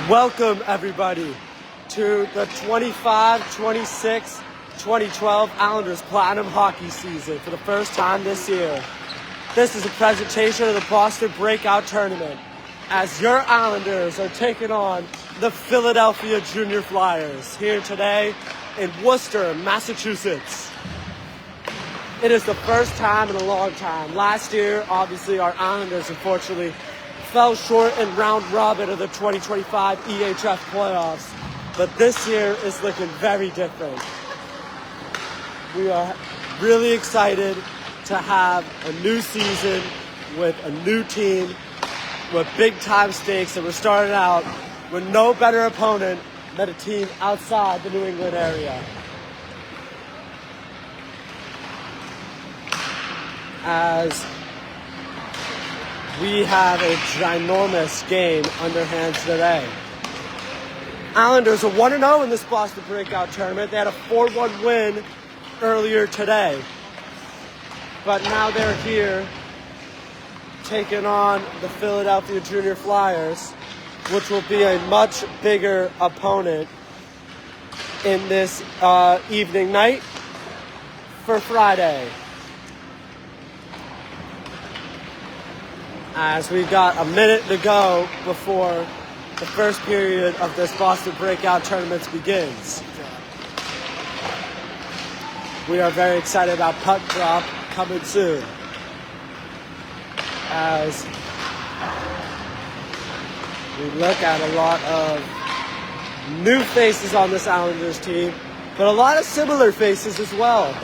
Welcome, everybody, to the 25-26 2012 Islanders Platinum Hockey season for the first time this year. This is a presentation of the Boston Breakout Tournament as your Islanders are taking on the Philadelphia Junior Flyers here today in Worcester, Massachusetts. It is the first time in a long time. Last year, obviously, our Islanders, unfortunately, fell short in round robin of the 2025 EHF playoffs, but this year is looking very different. We are really excited to have a new season with a new team with big time stakes, and we're starting out with no better opponent than a team outside the New England area. As we have a ginormous game underhands today. Islanders are 1-0 in this Boston Breakout Tournament. They had a 4-1 win earlier today. But now they're here taking on the Philadelphia Junior Flyers, which will be a much bigger opponent in this evening night for Friday. As we've got a minute to go before the first period of this Boston Breakout Tournament begins. We are very excited about puck drop coming soon. As we look at a lot of new faces on this Islanders team, but a lot of similar faces as well.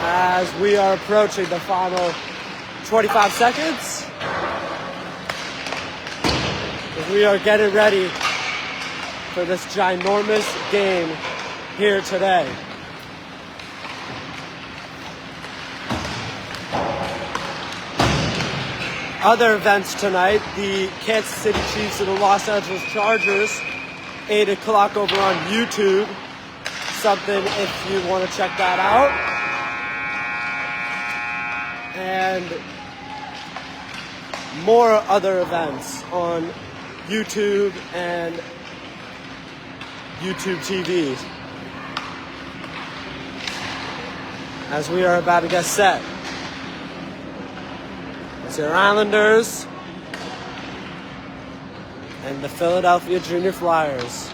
As we are approaching the final 25 seconds. We are getting ready for this ginormous game here today. Other events tonight, the Kansas City Chiefs and the Los Angeles Chargers, 8 o'clock over on YouTube. Something if you want to check that out. And more other events on YouTube and YouTube TV as we are about to get set. It's your Islanders and the Philadelphia Junior Flyers.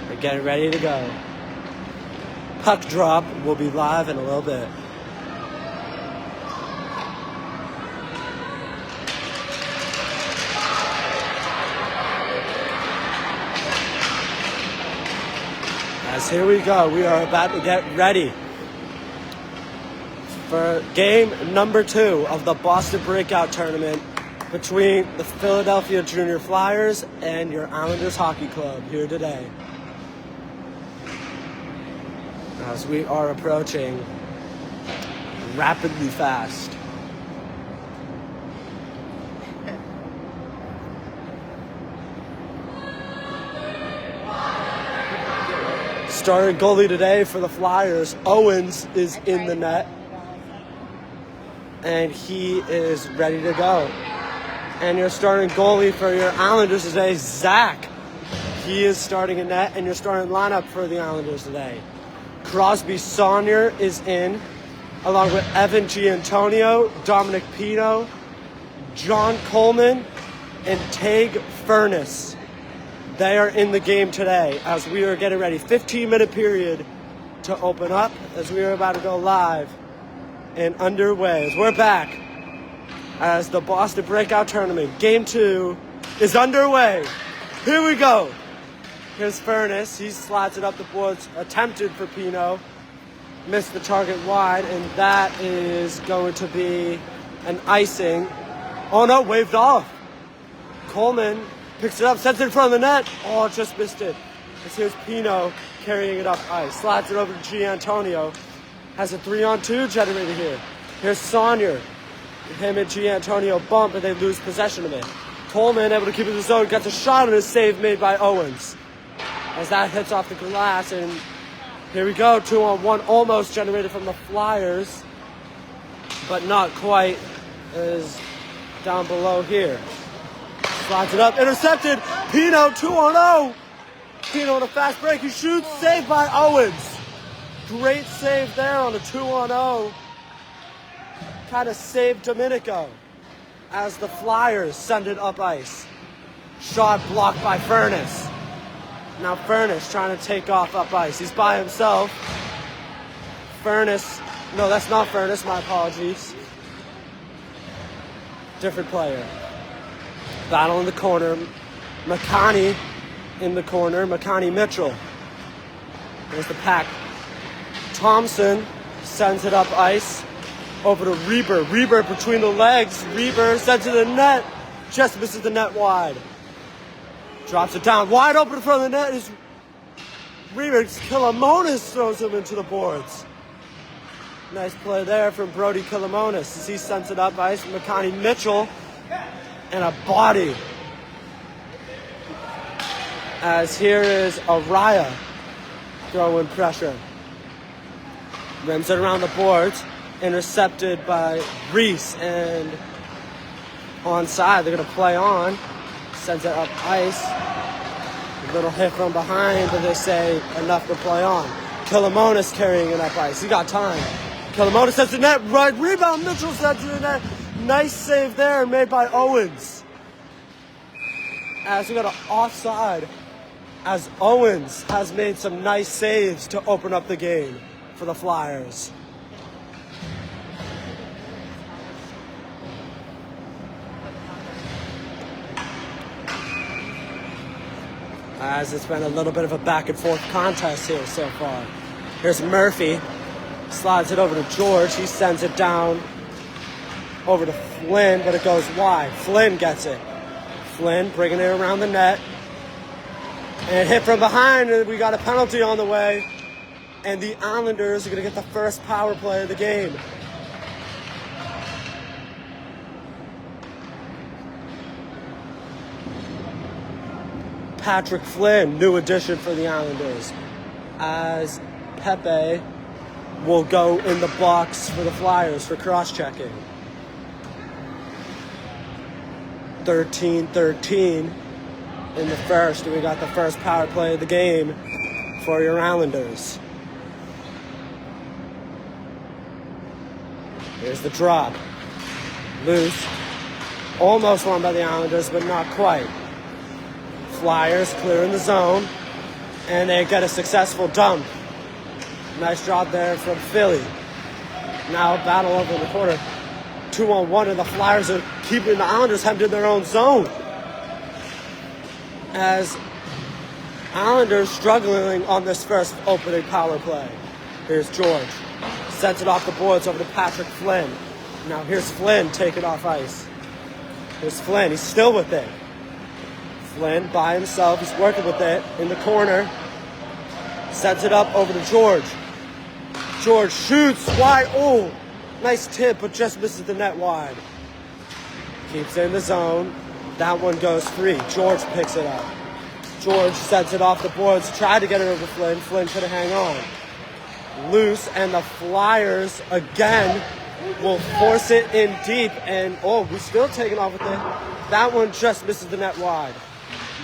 They're getting ready to go. Puck drop will be live in a little bit. As here we go, we are about to get ready for game number 2 of the Boston Breakout Tournament between the Philadelphia Junior Flyers and your Islanders Hockey Club here today. As we are approaching rapidly fast. Starting goalie today for the Flyers, Owens, is in the net. And he is ready to go. And your starting goalie for your Islanders today, Zach. He is starting in net, and your starting lineup for the Islanders today. Crosby Saunier is in, along with Evan Giantonio, Dominic Pino, John Coleman, and Tag Furness. They are in the game today as we are getting ready. 15-minute period to open up as we are about to go live and underway. As we're back as the Boston Breakout Tournament. Game 2 is underway. Here we go. Here's Furness. He slides it up the boards, attempted for Pino. Missed the target wide, and that is going to be an icing. Oh no, waved off. Coleman picks it up, sets it in front of the net. Oh, just missed it. As here's Pino carrying it up ice. Slides it over to Giantonio. Has a 3-on-2 generated here. Here's Saunier. Him and Giantonio bump, and they lose possession of it. Coleman able to keep it in the zone. Gets a shot on a save made by Owens. As that hits off the glass, and here we go. 2-on-1 almost generated from the Flyers, but not quite. is down below here. Slides it up, intercepted. Pino 2-on-0. Pino on a fast break. He shoots, saved by Owens. Great save there on a 2-on-0. Kind of saved Domenico as the Flyers send it up ice. Shot blocked by Furnace. Now Furnace trying to take off up ice. He's by himself. Furnace, no, that's not Furnace, my apologies. Different player. Battle in the corner. McConney in the corner. McConney Mitchell. There's the pack. Thompson sends it up ice. Over to Reber. Reber between the legs. Reber sends it to the net. Just misses the net wide. Drops it down. Wide open in front of the net is Reber. Killamonis throws him into the boards. Nice play there from Brody Killamonis as he sends it up ice. McConney Mitchell and a body. As here is Araya throwing pressure. Rims it around the boards. Intercepted by Reese and onside. They're going to play on. Sends it up ice. A little hit from behind, but they say enough to play on. Killamonis carrying it up ice. He got time. Killamonis sends the net. Right rebound. Mitchell sends the net. Nice save there made by Owens. As we got an offside. As Owens has made some nice saves to open up the game for the Flyers. As it's been a little bit of a back and forth contest here so far. Here's Murphy. Slides it over to George. He sends it down over to Flynn, but it goes wide. Flynn gets it. Flynn bringing it around the net. And hit from behind, and we got a penalty on the way. And the Islanders are going to get the first power play of the game. Patrick Flynn, new addition for the Islanders, as Pepe will go in the box for the Flyers for cross-checking. 13-13 in the first, and we got the first power play of the game for your Islanders. Here's the drop. Loose. Almost won by the Islanders, but not quite. Flyers clearing the zone, and they get a successful dump. Nice job there from Philly. Now a battle over the corner. 2-on-1, and the Flyers are keeping the Islanders hemmed in their own zone. As Islanders struggling on this first opening power play. Here's George. Sends it off the boards over to Patrick Flynn. Now here's Flynn taking off ice. Here's Flynn. He's still with it. Flynn by himself. He's working with it in the corner. Sends it up over to George. George shoots wide. Oh, nice tip, but just misses the net wide. Keeps it in the zone. That one goes free. George picks it up. George sends it off the boards. Tried to get it over Flynn. Flynn couldn't hang on. Loose, and the Flyers again will force it in deep. And, oh, we're still taking off with it. That one just misses the net wide.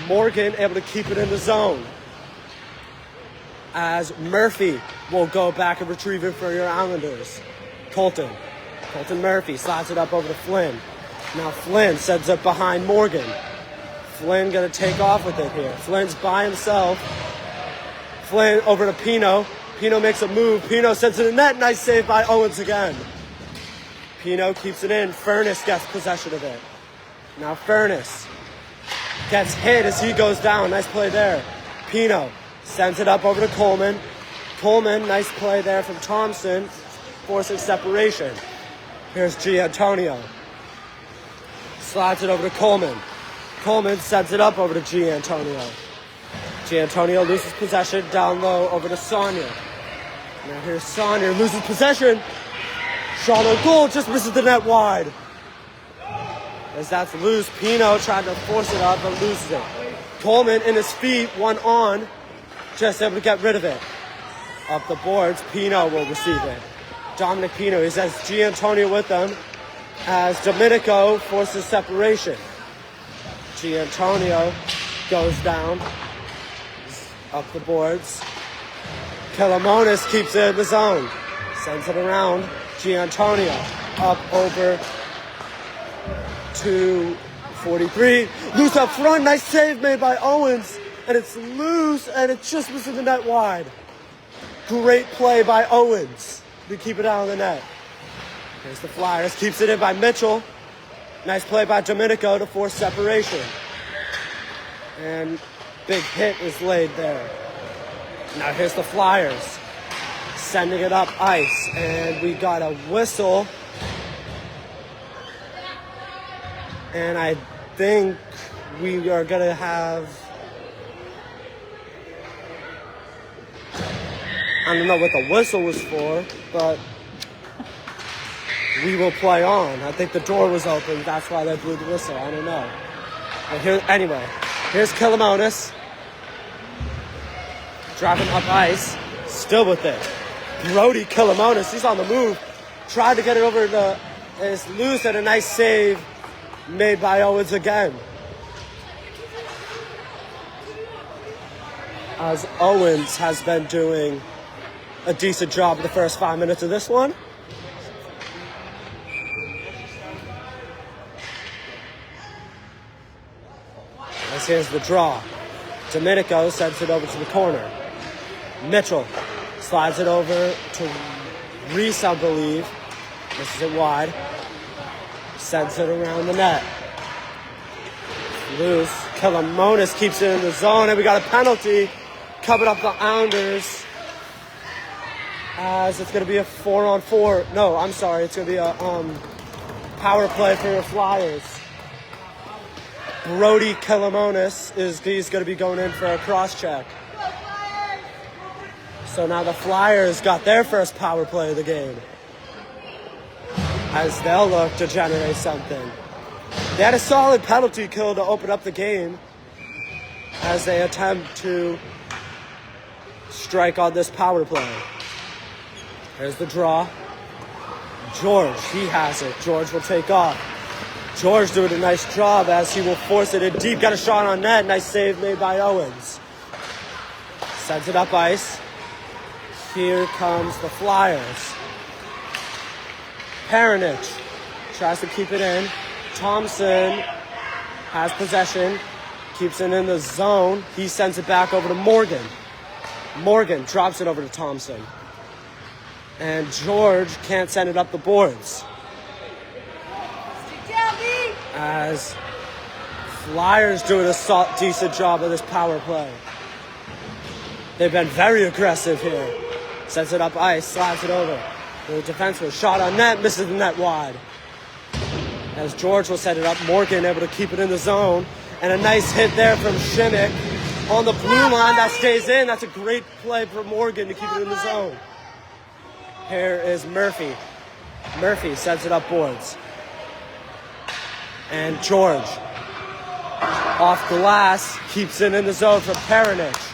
Morgan able to keep it in the zone. As Murphy will go back and retrieve it for your Islanders. Colton Murphy slides it up over to Flynn. Now Flynn sends it behind Morgan. Flynn gonna take off with it here. Flynn's by himself. Flynn over to Pino. Pino makes a move. Pino sends it in net. Nice save by Owens again. Pino keeps it in. Furnace gets possession of it. Now Furnace gets hit as he goes down. Nice play there. Pino sends it up over to Coleman. Coleman, nice play there from Thompson, forcing separation. Here's Giantonio. Slides it over to Coleman. Coleman sends it up over to Giantonio. Giantonio loses possession down low over to Saunier. Now here's Saunier, loses possession. Shot on goal, just misses the net wide. As that's loose, Pino trying to force it up, but loses it. Coleman in his feet, one on, just able to get rid of it. Up the boards, Pino will receive it. Dominic Pino, he says Giantonio with them. as Domenico forces separation. Giantonio goes down, up the boards. Kilomonis keeps it in the zone, sends it around. Giantonio up over to 43. Loose up front, nice save made by Owens. And it's loose, and it's just missing the net wide. Great play by Owens to keep it out of the net. Here's the Flyers, keeps it in by Mitchell. Nice play by Domenico to force separation. And big hit is laid there. Now here's the Flyers, sending it up ice, and we got a whistle. And I think we are gonna have, I don't know what the whistle was for, but we will play on. I think the door was open, that's why they blew the whistle, I don't know. But anyway, here's Kilomonis, driving up ice, still with it. Brody Kilomonis, he's on the move, tried to get it over the, it's loose, and a nice save made by Owens again. As Owens has been doing a decent job in the first 5 minutes of this one. As here's the draw. Domenico sends it over to the corner. Mitchell slides it over to Reese, I believe. Misses it wide. Sends it around the net. Loose. Kilomonis keeps it in the zone, and we got a penalty coming up the Islanders. As it's going to be a 4-on-4. No, I'm sorry. It's going to be a power play for the Flyers. Brody Kilomonis he's going to be going in for a cross check. So now the Flyers got their first power play of the game, as they'll look to generate something. They had a solid penalty kill to open up the game as they attempt to strike on this power play. Here's the draw. George, he has it. George will take off. George doing a nice job as he will force it in deep. Got a shot on net. Nice save made by Owens. Sends it up ice. Here comes the Flyers. Peronich tries to keep it in. Thompson has possession. Keeps it in the zone. He sends it back over to Morgan. Morgan drops it over to Thompson. And George can't send it up the boards. As Flyers doing a decent job of this power play. They've been very aggressive here. Sends it up ice, slides it over. The defenseman shot on net, misses the net wide. As George will set it up, Morgan able to keep it in the zone. And a nice hit there from Shimmick on the blue line that stays in. That's a great play for Morgan to keep it in the zone. Here is Murphy. Murphy sets it up boards. And George, off glass, keeps it in the zone for Peronich.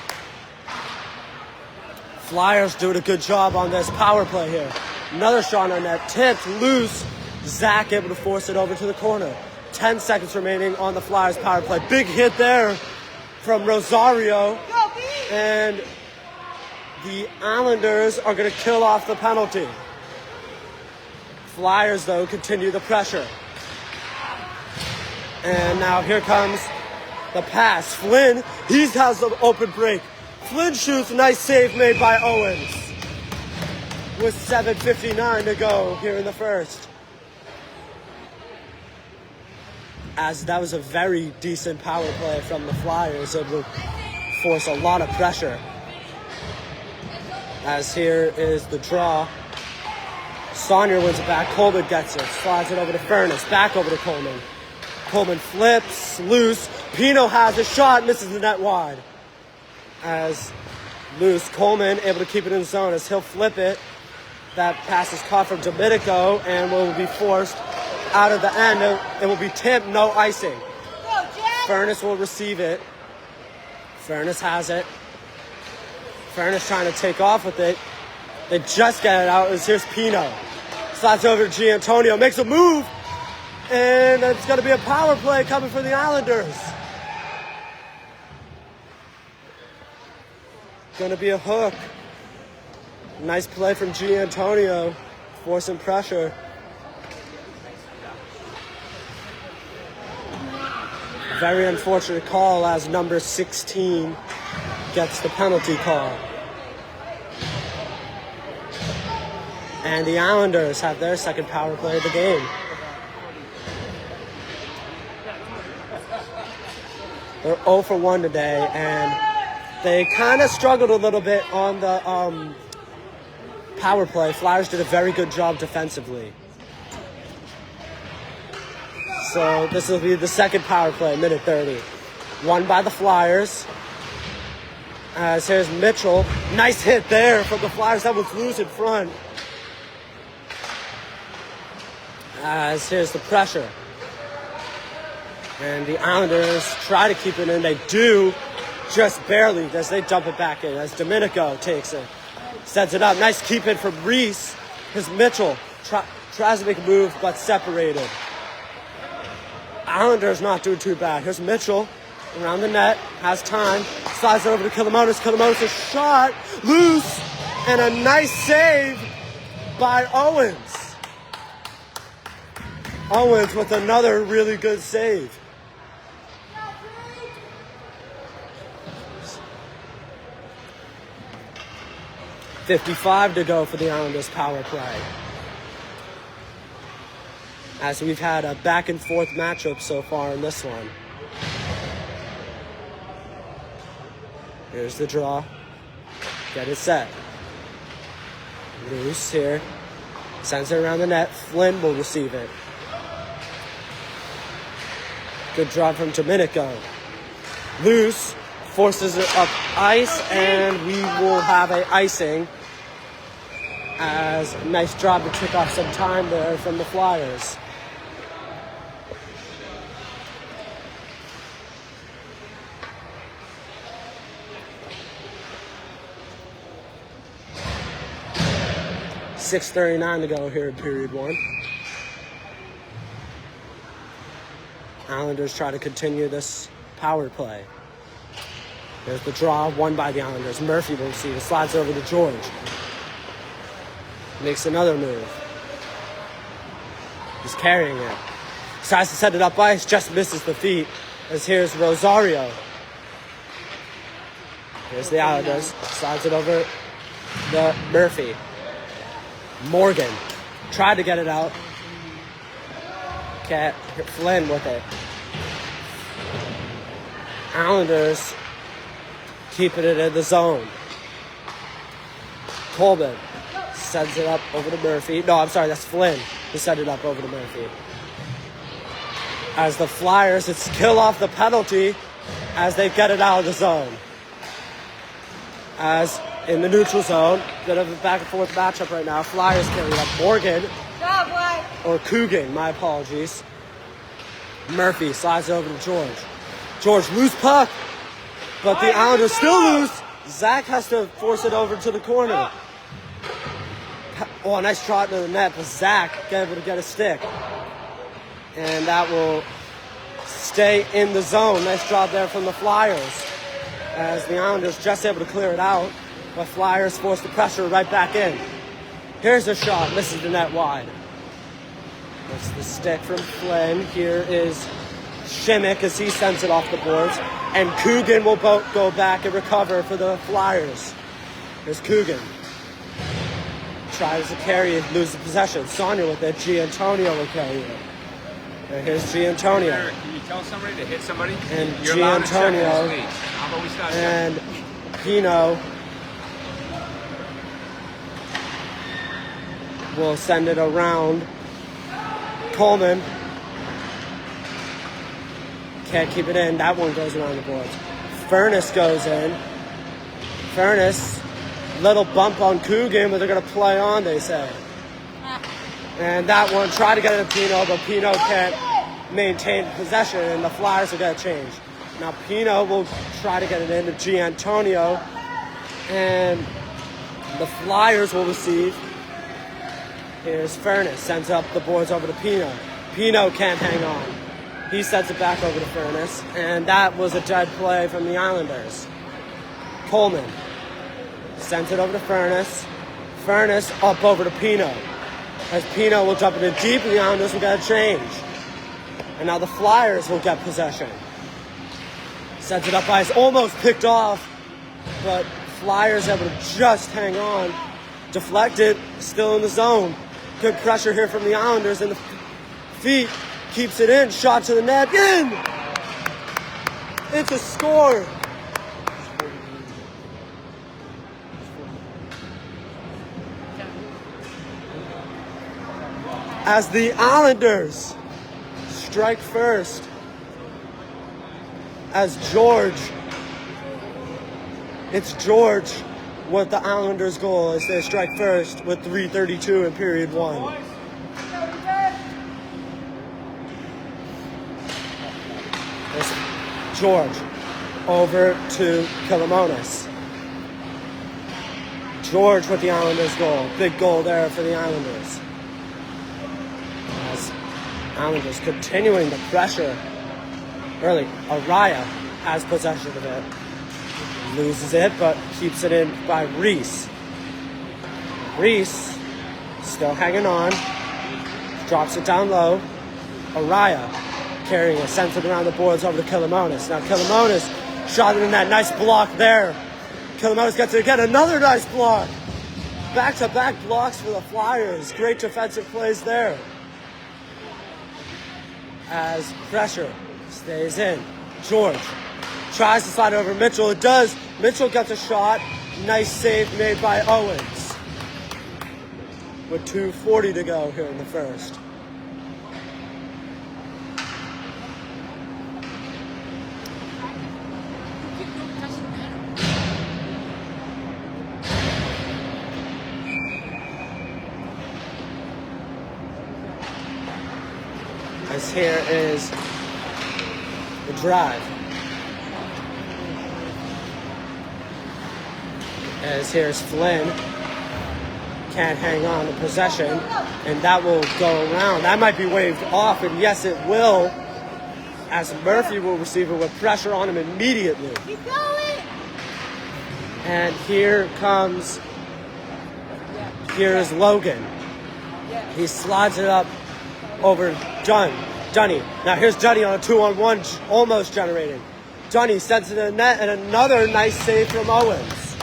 Flyers doing a good job on this power play here. Another shot on net, tipped, loose. Zach able to force it over to the corner. 10 seconds remaining on the Flyers power play. Big hit there from Rosario. And the Islanders are going to kill off the penalty. Flyers, though, continue the pressure. And now here comes the pass. Flynn, he has the open break. Flynn shoots, nice save made by Owens. With 7:59 to go here in the first. As that was a very decent power play from the Flyers. It would force a lot of pressure. As here is the draw. Saunier wins it back. Coleman gets it. Slides it over to Furnace. Back over to Coleman. Coleman flips. Loose. Pino has a shot. Misses the net wide. As loose. Coleman able to keep it in zone as he'll flip it. That pass is caught from Domenico and will be forced out of the end. It will be tipped. No icing. Furnace will receive it. Furnace has it. Furnace trying to take off with it. They just get it out. Here's Pino. Slides over to Giantonio. Makes a move. And it's going to be a power play coming for the Islanders. Going to be a hook. Nice play from Giantonio, forcing pressure. Very unfortunate call as number 16 gets the penalty call. And the Islanders have their second power play of the game. They're 0 for 1 today, and they kind of struggled a little bit on the power play. Flyers did a very good job defensively. So this will be the second power play, minute 30. Won by the Flyers. As here's Mitchell. Nice hit there from the Flyers. That was loose in front. As here's the pressure. And the Islanders try to keep it in. They do, just barely, as they dump it back in. As Domenico takes it. Sets it up. Nice keep in from Reese. Here's Mitchell. Tries to make a move, but separated. Islanders not doing too bad. Here's Mitchell around the net. Has time. Slides it over to Kilimanos. Kilimanos' shot. Loose. And a nice save by Owens. Owens with another really good save. .55 to go for the Islanders power play. As we've had a back and forth matchup so far in this one. Here's the draw. Get it set. Loose here. Sends it around the net. Flynn will receive it. Good draw from Domenico. Loose. Forces it up ice, and we will have a icing. As nice job to kick off some time there from the Flyers. .6:39 to go here in period one. Islanders try to continue this power play. There's the draw, won by the Islanders. Murphy will receive it, slides over to George. Makes another move. He's carrying it. Tries to set it up ice, just misses the feet. As here's Rosario. Here's the Islanders. Slides it over the Murphy. Morgan tried to get it out. Flynn with it. Islanders keeping it in the zone. Coleman sends it up over to Murphy. No, I'm sorry, that's Flynn who sent it up over to Murphy. As the Flyers, it's kill off the penalty as they get it out of the zone. As in the neutral zone, bit of a back and forth matchup right now. Flyers carry up Morgan. Or Coogan, my apologies. Murphy slides over to George. George, loose puck. But the Islanders still loose. Zach has to force it over to the corner. Oh, nice trot into the net, but Zach able to get a stick. And that will stay in the zone. Nice job there from the Flyers. As the Islanders just able to clear it out. But Flyers force the pressure right back in. Here's a shot. Misses the net wide. That's the stick from Flynn. Here is Shimmick as he sends it off the boards. And Coogan will go back and recover for the Flyers. Here's Coogan. Tries to carry it, loses possession. Sonia with it. Giantonio will carry it. And here's Giantonio. Can you tell somebody to hit somebody? And Giantonio. How about we start and Pino will send it around. Coleman can't keep it in. That one goes around the boards. Furnace goes in. Furnace, little bump on Coogan, but they're going to play on, they say. And that one, try to get it to Pino, but Pino can't maintain possession, and the Flyers will get a change. Now Pino will try to get it into Giantonio, and the Flyers will receive. Here's Furnace, sends up the boards over to Pino. Pino can't hang on. He sets it back over to Furness, and that was a dead play from the Islanders. Coleman sends it over to Furness. Furness up over to Pino. As Pino will dump it in deep, and the Islanders will get a change. And now the Flyers will get possession. Sends it up ice, almost picked off, but Flyers able to just hang on. Deflected, still in the zone. Good pressure here from the Islanders, and the feet keeps it in. Shot to the net, in! It's a score. As the Islanders strike first, as it's George with the Islanders' goal as they strike first with 3:32 in period 1. It's George over to Kilomonis. George with the Islanders' goal. Big goal there for the Islanders. As Islanders continuing the pressure early. Araya has possession of it. Loses it, but keeps it in by Reese. Reese still hanging on. Drops it down low. Araya carrying it, sends it around the boards over to Kilomonis. Now Kilomonis shot it in that nice block there. Kilomonis gets it again, another nice block. Back-to-back blocks for the Flyers. Great defensive plays there. As pressure stays in. George tries to slide over Mitchell. It does. Mitchell gets a shot. Nice save made by Owens. With 2:40 to go here in the first. As here is the drive. As here's Flynn. Can't hang on to possession. And that will go around. That might be waved off. And yes, it will. As Murphy will receive it with pressure on him immediately. Keep going! And here is Logan. He slides it up over Dunny. Now here's Dunny on a 2-on-1, almost generated. Dunny sends it in the net, and another nice save from Owens.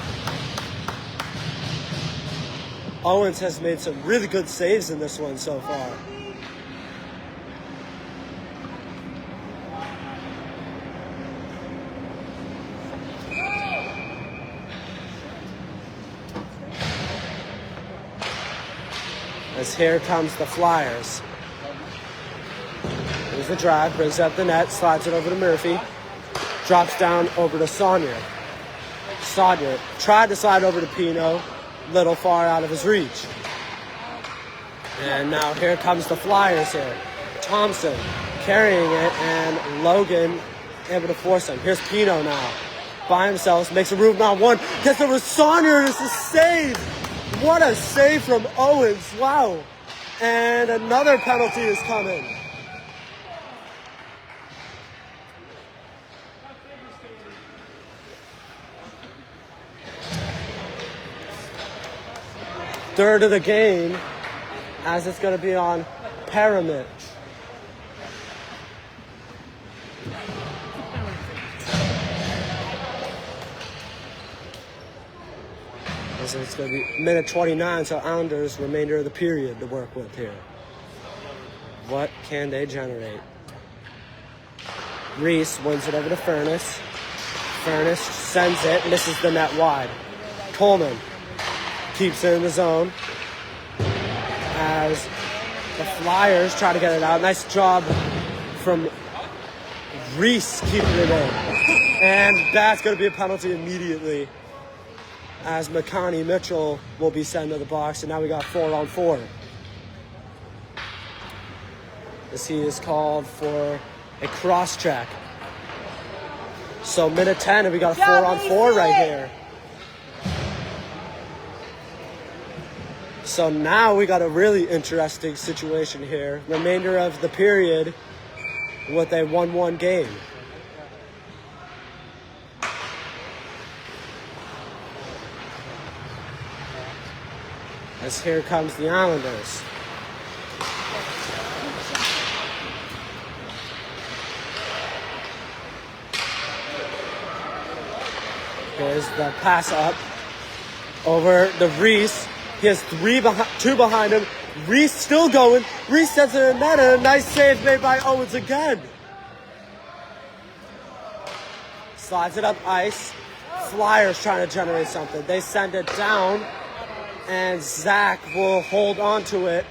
Owens has made some really good saves in this one so far. As here comes the Flyers. There's the drive, brings up the net, slides it over to Murphy. Drops down over to Saunier. Saunier tried to slide over to Pino, little far out of his reach. And now here comes the Flyers here. Thompson carrying it, and Logan able to force him. Here's Pino now. By himself, makes a move on one. Gets over Saunier, it's a save! What a save from Owens, wow. And another penalty is coming. Third of the game, as it's going to be on Paramount. So it's going to be minute 29, so Islanders remainder of the period to work with here. What can they generate? Reese wins it over to Furness. Furness sends it, misses the net wide. Coleman keeps it in the zone as the Flyers try to get it out. Nice job from Reese keeping it in. And that's going to be a penalty immediately, as McConney Mitchell will be sent to the box, and now we got 4-on-4. As he is called for a cross-check. So minute 10, and we got a 4-on-4 right here. So now we got a really interesting situation here. Remainder of the period with a 1-1 game. As here comes the Islanders. Here's the pass up over the Reese. He has two behind him. Reese still going. Reese sets it in net, and a nice save made by Owens again. Slides it up ice. Flyers trying to generate something. They send it down, and Zach will hold on to it,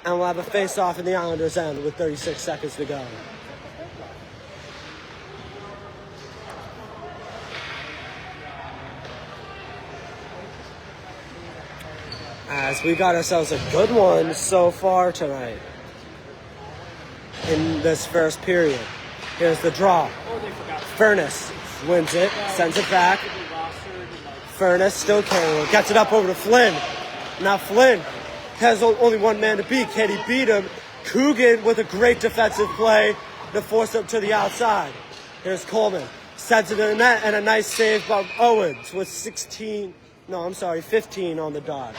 and we'll have a face-off in the Islanders' end with 36 seconds to go. As we got ourselves a good one so far tonight in this first period. Here's the draw. Furness wins it, sends it back. Furness still carrying it, gets it up over to Flynn. Now Flynn has only one man to beat. Can he beat him? Coogan with a great defensive play to force him to the outside. Here's Coleman, sends it in the net, and a nice save by Owens with 15 on the dot.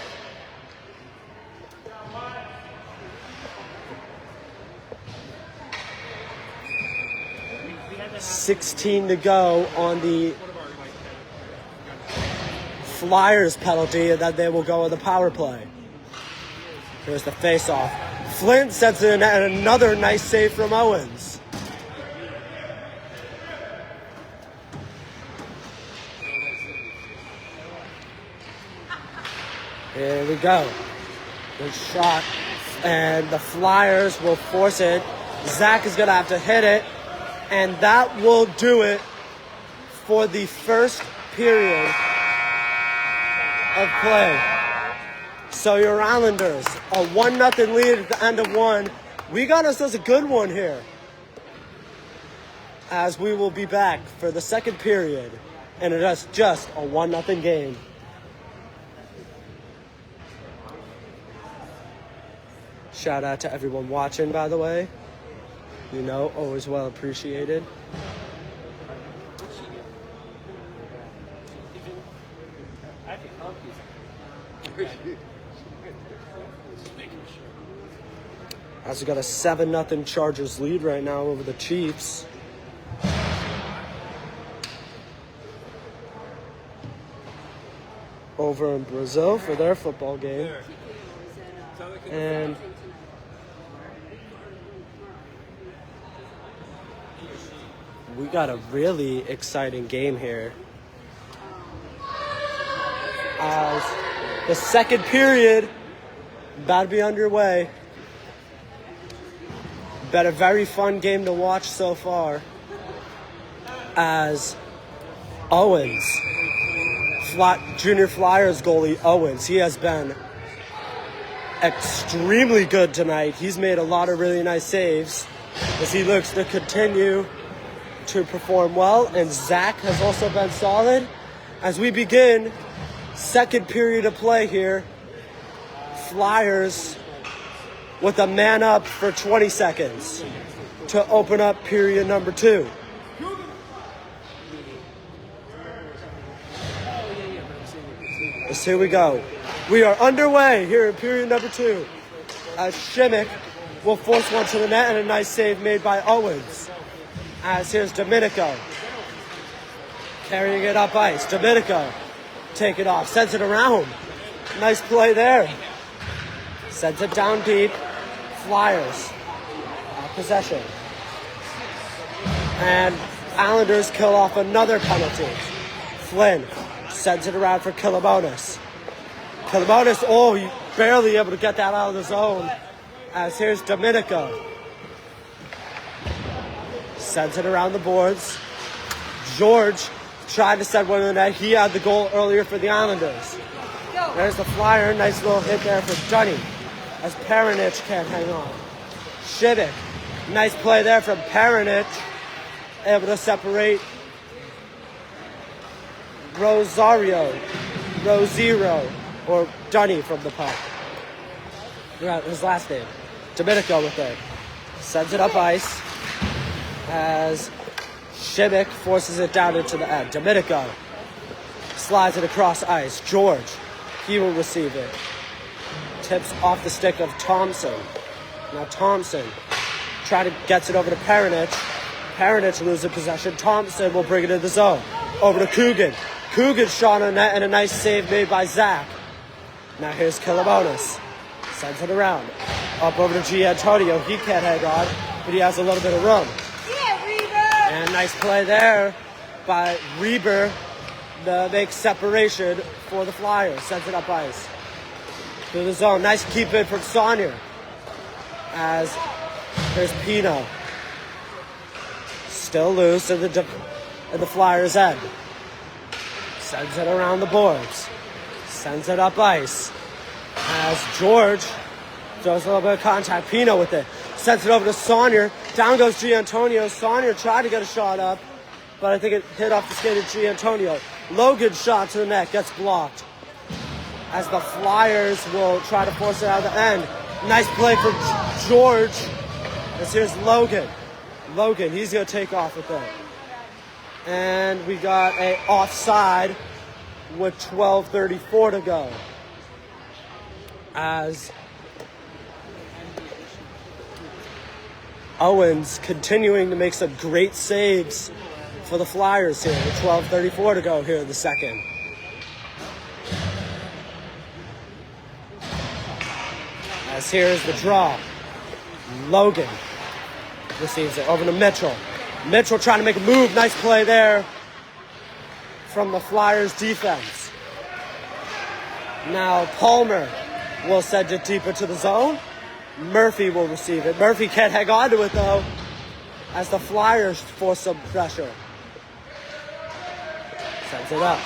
16 to go on the Flyers penalty, and then they will go on the power play. Here's the face-off. Flint sets it in, and another nice save from Owens. Here we go. Good shot, and the Flyers will force it. Zach is going to have to hit it, and that will do it for the first period of play. So your Islanders, a 1-0 lead at the end of one. We got ourselves a good one here, as we will be back for the second period, and it is just a 1-0 game. Shout out to everyone watching, by the way. You know, always well appreciated. As we got a 7-0 Chargers lead right now over the Chiefs. Over in Brazil for their football game. And we got a really exciting game here. As the second period about to be underway. Been a very fun game to watch so far. As Owens, Junior Flyers goalie Owens, he has been extremely good tonight. He's made a lot of really nice saves as he looks to continue to perform well, and Zach has also been solid. As we begin second period of play here, Flyers with a man up for 20 seconds to open up period number 2. So here we go. We are underway here in period number 2. As Shimmick will force one to the net, and a nice save made by Owens. As here's Domenico carrying it up ice. Domenico take it off, sends it around. Nice play there. Sends it down deep. Flyers possession. And Islanders kill off another penalty. Flynn sends it around for Killamonis. He barely able to get that out of the zone. As here's Domenico. Sends it around the boards. George tried to send one in the net. He had the goal earlier for the Islanders. There's the Flyer. Nice little hit there for Dunny, as Peranich can't hang on. Shivik. Nice play there from Peranich. Able to separate Rosario, or Dunny from the puck. forgot his last name. Domenico with it. Sends it up ice as Shimmick forces it down into the end. Domenico slides it across ice. George, he will receive it. Tips off the stick of Thompson. Now Thompson gets it over to Peronich. Peronich loses possession. Thompson will bring it in the zone. Over to Coogan. Coogan's shot on net and a nice save made by Zach. Now here's Kilomonis. Sends it around. Up over to G. Antonio. He can't hang on, but he has a little bit of room. And nice play there by Reber to make separation for the Flyers. Sends it up ice. Through the zone. Nice keep in from Saunier. As there's Pino. Still loose in the Flyers' end. Sends it around the boards. Sends it up ice. As George throws a little bit of contact. Pino with it. Sends it over to Saunier. Down goes Giantonio. Saunier tried to get a shot up, but I think it hit off the skate of Giantonio. Logan's shot to the net gets blocked. As the Flyers will try to force it out of the end. Nice play from George. As here's Logan. Logan, he's going to take off with it. And we got a offside with 12:34 to go. As Owens continuing to make some great saves for the Flyers here with 12:34 to go here in the second. As here's the draw. Logan receives it over to Mitchell. Mitchell trying to make a move. Nice play there from the Flyers defense. Now Palmer will send it deeper to the zone. Murphy will receive it. Murphy can't hang on to it though, as the Flyers force some pressure. Sends it up.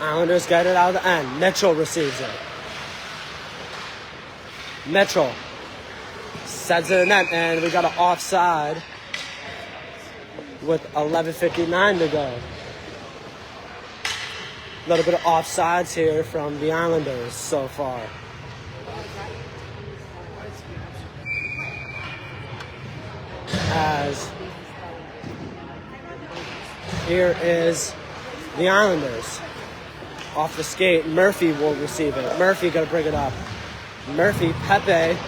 Islanders get it out of the end. Mitchell receives it. Mitchell sends it in net, and we got an offside with 11:59 to go. A little bit of offsides here from the Islanders so far. As here is the Islanders. Off the skate, Murphy will receive it. Murphy gonna bring it up. Murphy, Pepe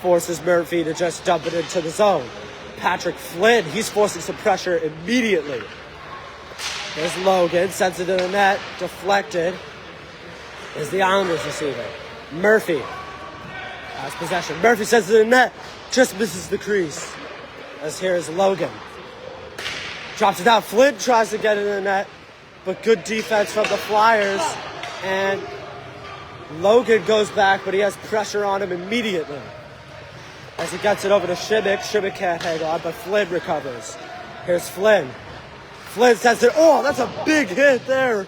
forces Murphy to just dump it into the zone. Patrick Flynn, he's forcing some pressure immediately. There's Logan, sends it in the net, deflected. Is the Islanders receiver. Murphy has possession. Murphy sends it in the net, just misses the crease. As here is Logan. Drops it down. Flynn tries to get it in the net, but good defense from the Flyers. And Logan goes back, but he has pressure on him immediately. As he gets it over to Shimmick. Shimmick can't hang on, but Flynn recovers. Here's Flynn. Flynn sends it. Oh, that's a big hit there.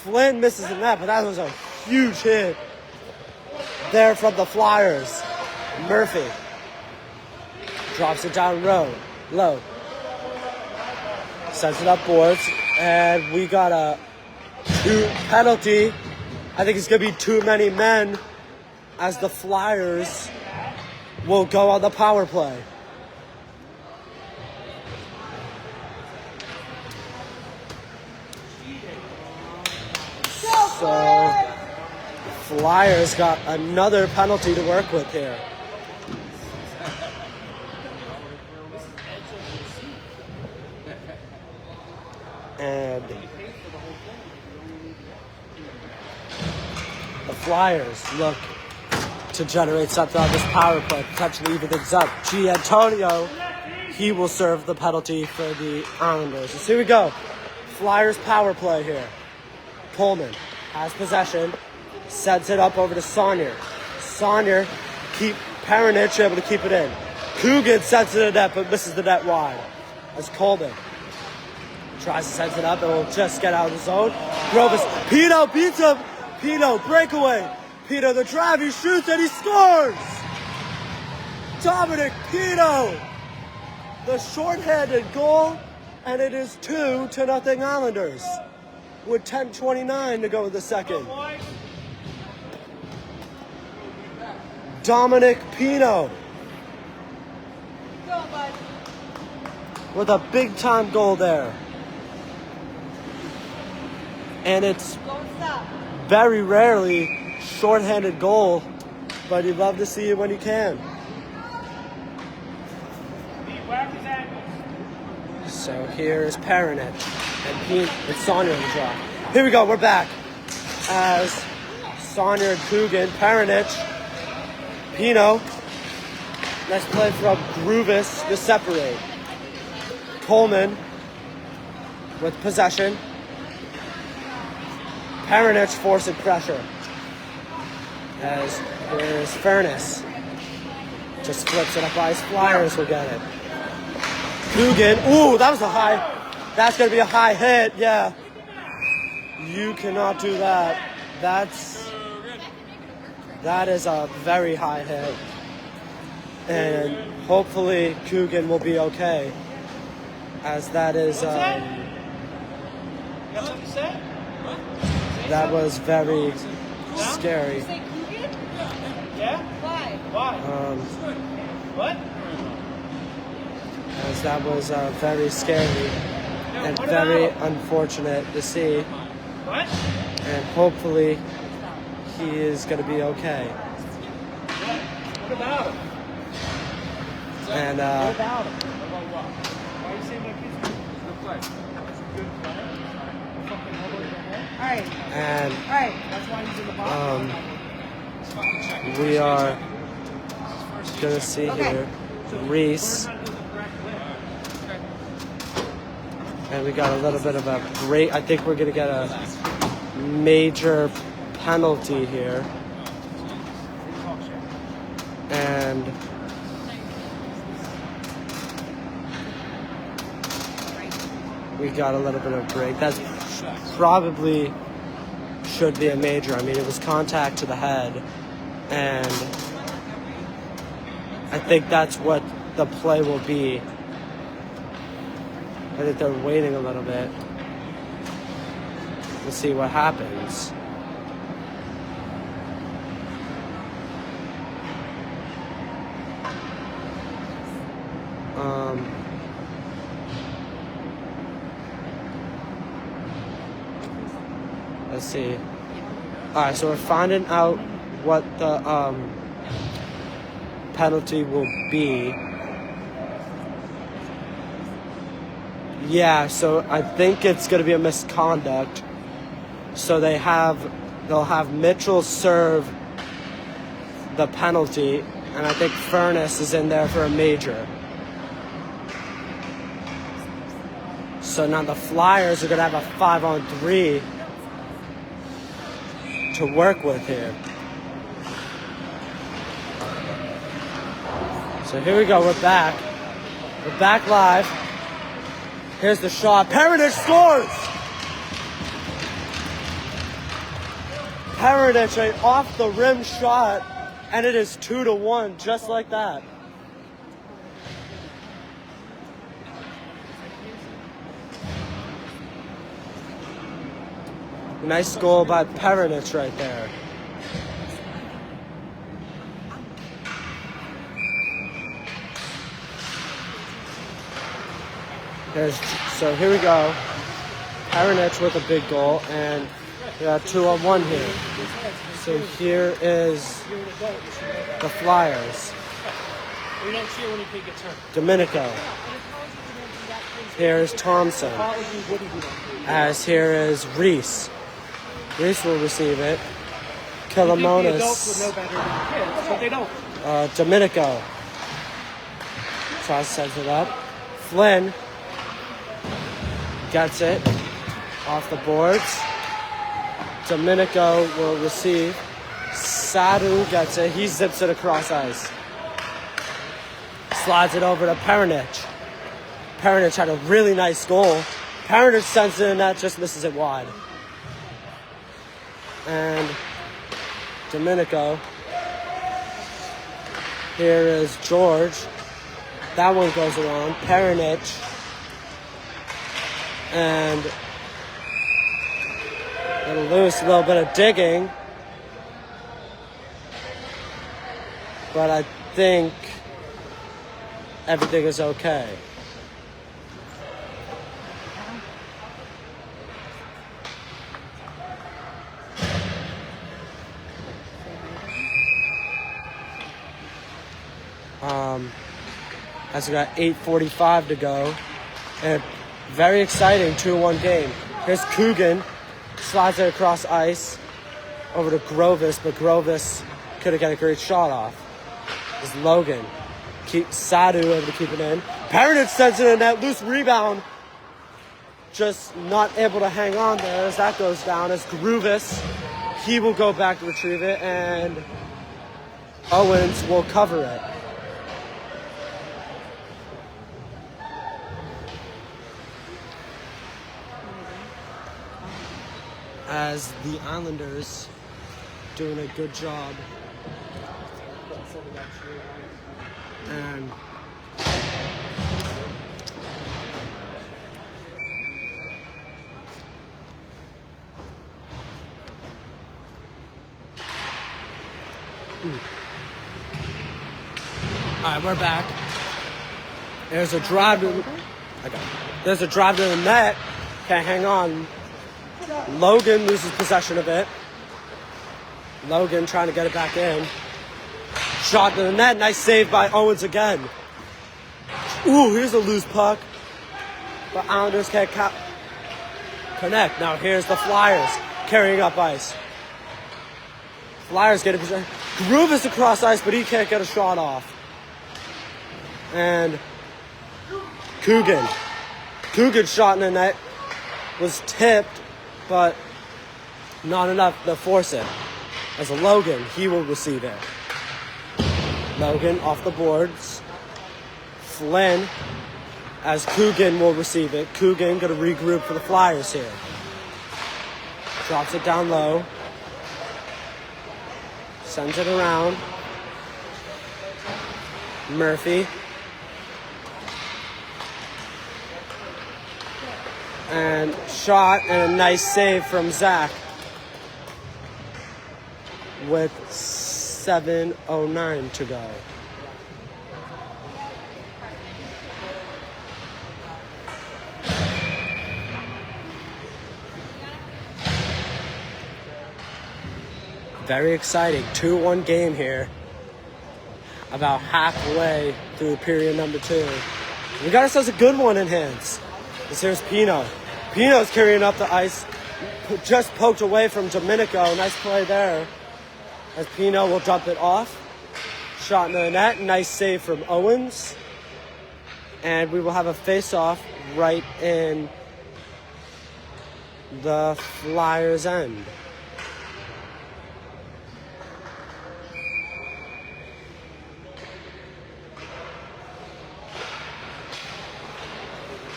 Flynn misses the net, but that was a huge hit there from the Flyers. Murphy drops it down low. Sends it up boards, and we got a penalty. I think it's going to be too many men, as the Flyers will go on the power play. So, Flyers got another penalty to work with here. And the Flyers look to generate something on this power play, potentially even things up. G. Antonio, he will serve the penalty for the Islanders. So here we go. Flyers power play here. Pullman has possession, sends it up over to Saunier. Saunier, Peronich able to keep it in. Coogan sends it in the net, but misses the net wide. As Coleman tries to send it up, and will just get out of the zone. Grovis, Pino beats him. Pino, breakaway. Pino, the drive, he shoots, and he scores! Dominic Pino, the shorthanded goal, and it is 2-0 Islanders. with 10:29 to go in the second. Dominic Pino Go, bud. with a big-time goal there. And it's Don't stop. very rarely shorthanded goal, but you love to see it when you can. So here is Perinic and Sonia in the draw. Here we go, we're back. As Sonia and Coogan, Perinic, Pino. Nice play from Groovis to separate. Coleman with possession. Perinic forcing pressure. As here's Furness. Just flips it up by his Flyers will get it. Coogan, ooh, that was a high, that's gonna be a high hit, yeah. You cannot do that. That is a very high hit. And hopefully Coogan will be okay. As that is, that was very scary. You say Coogan? Yeah? Why? Why? What? As that was very scary and very unfortunate to see. What? And hopefully he is going to be okay. What about him? And What about him? Why are you saying like he's a good player? Good player? Fucking over your head? Alright. and Alright. That's why he's in the bottom. we are going to see here Reese. And we got a little bit of a break. I think we're going to get a major penalty here. And we got a little bit of a break. That's probably should be a major. I mean, it was contact to the head. And I think that's what the play will be. I think they're waiting a little bit to see what happens. Let's see. All right, so we're finding out what the penalty will be. Yeah, so I think it's going to be a misconduct. So they'll have Mitchell serve the penalty, and I think Furness is in there for a major. So now the Flyers are going to have a 5-on-3 to work with here. So here we go, we're back. We're back live. Here's the shot. Perinic scores! Perinic, an off the rim shot, and it is 2-1, just like that. Nice goal by Perinic right there. So here we go. Perinic with a big goal, and we got 2-on-1 here. So here is the Flyers. We don't see it when he gets hurt. Domenico. Here is Thompson. As here is Reese. Reese will receive it. The adults would Kilamonis. know better than the kids, but they don't. Domenico. Tries to set it up. Flynn gets it off the boards. Domenico will receive. Sadu gets it. He zips it across ice. Slides it over to Perinic. Perinic had a really nice goal. Perinic sends it in that, just misses it wide. And Domenico. Here is George. That one goes around. Perinic. And Little loose, a little bit of digging. But I think everything is okay. As we got 8:45 to go. And very exciting 2-1 game. Here's Coogan. Slides it across ice over to Grovis, but Grovis couldn't get a great shot off. There's Logan. Sadu able to keep it in. Peronich sends it in that loose rebound. Just not able to hang on there as that goes down. As Grovis, he will go back to retrieve it, and Owens will cover it. As the Islanders doing a good job. And all right, we're back. There's a drive to There's a drive to the net. Can't hang on. Logan loses possession of it. Logan trying to get it back in. Shot to the net. Nice save by Owens again. Ooh, here's a loose puck. But Islanders can't connect. Now here's the Flyers carrying up ice. Flyers get it. Groove is across ice, but he can't get a shot off. And Coogan's shot in the net was tipped, but not enough to force it. As a Logan, he will receive it. Logan off the boards. Flynn, as Coogan will receive it. Coogan going to regroup for the Flyers here. Drops it down low. Sends it around. Murphy. And shot and a nice save from Zach. With 7:09 to go. Very exciting 2-1 game here. About halfway through period number 2. We got ourselves a good one in hands. This here's Pino. Pino's carrying up the ice. Just poked away from Domenico. Nice play there. As Pino will dump it off. Shot into the net. Nice save from Owens. And we will have a face-off right in the Flyers' end.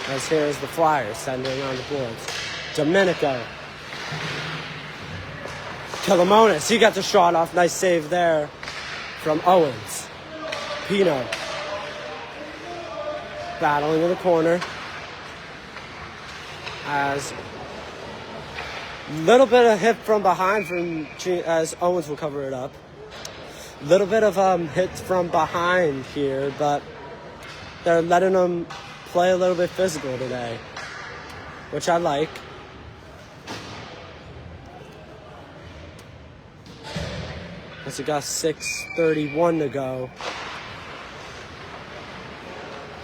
As here's the Flyers sending on the boards. Domenico. Killamonis, he got the shot off. Nice save there from Owens. Pino. Battling in the corner. As little bit of hit from behind as Owens will cover it up. Little bit of hits from behind here, but they're letting them play a little bit physical today, which I like. As we got 6:31 to go.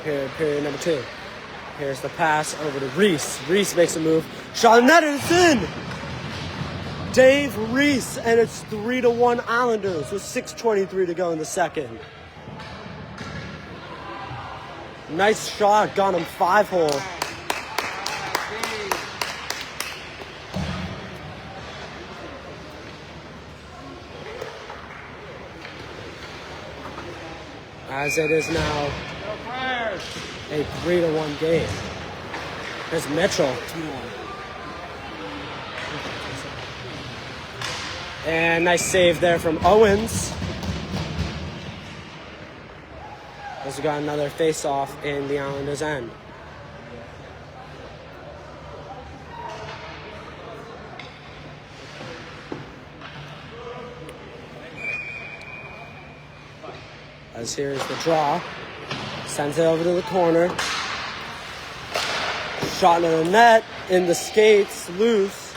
Here, period number 2. Here's the pass over to Reese. Reese makes a move. Shot in the net and it's in! Dave Reese, and it's 3-1 Islanders with 6:23 to go in the second. Nice shot, got him 5-hole. As it is now a 3-1 game. There's Mitchell. 2-1. And nice save there from Owens. As we got another face-off in the Islanders' end. As here's the draw. Sends it over to the corner. Shot into the net, in the skates, loose.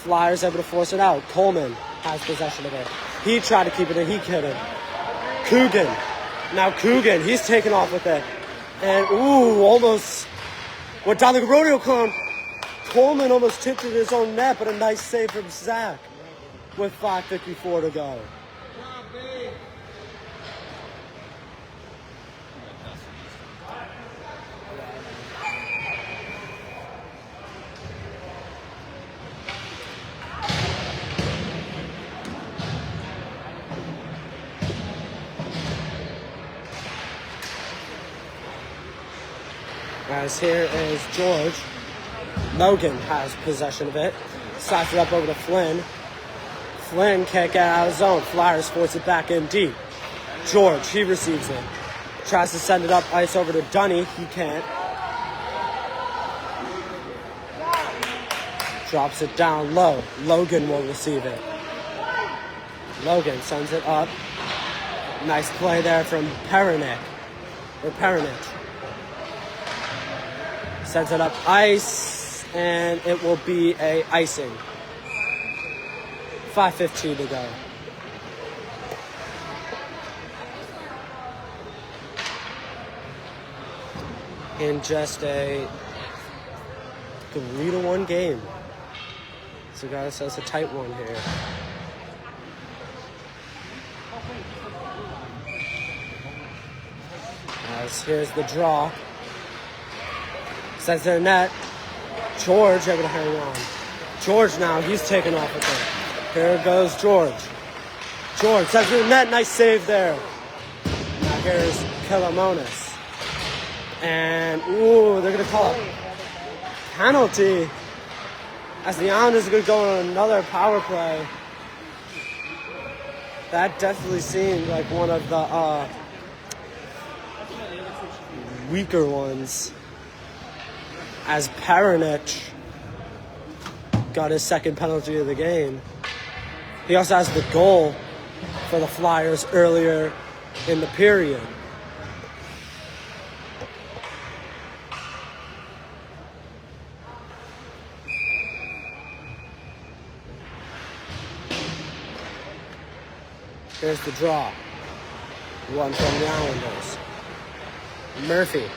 Flyers able to force it out. Coleman has possession of it. He tried to keep it in, he couldn't. Coogan. Now Coogan, he's taking off with it. And almost went down like a rodeo clown. Coleman almost tipped it in his own net, but a nice save from Zach with 5:54 to go. As here is George. Logan has possession of it. Slides it up over to Flynn. Flynn can't get out of his zone. Flyers force it back in deep. George, he receives it. Tries to send it up ice over to Dunny. He can't. Drops it down low. Logan will receive it. Logan sends it up. Nice play there from Peranich. Sends it up ice, and it will be a icing. 5:15 to go. In just a 3-1 game. So guys, that's a tight one here. As here's the draw. Sends to the net. George able to hang on. George now, he's taking off with it. Here goes George. George sends to the net. Nice save there. Now here's Killamonis. And, they're going to call a penalty. As the Islanders are going to go on another power play. That definitely seemed like one of the weaker ones. As Peranich got his second penalty of the game. He also has the goal for the Flyers earlier in the period. Here's the draw. One from the Islanders. Murphy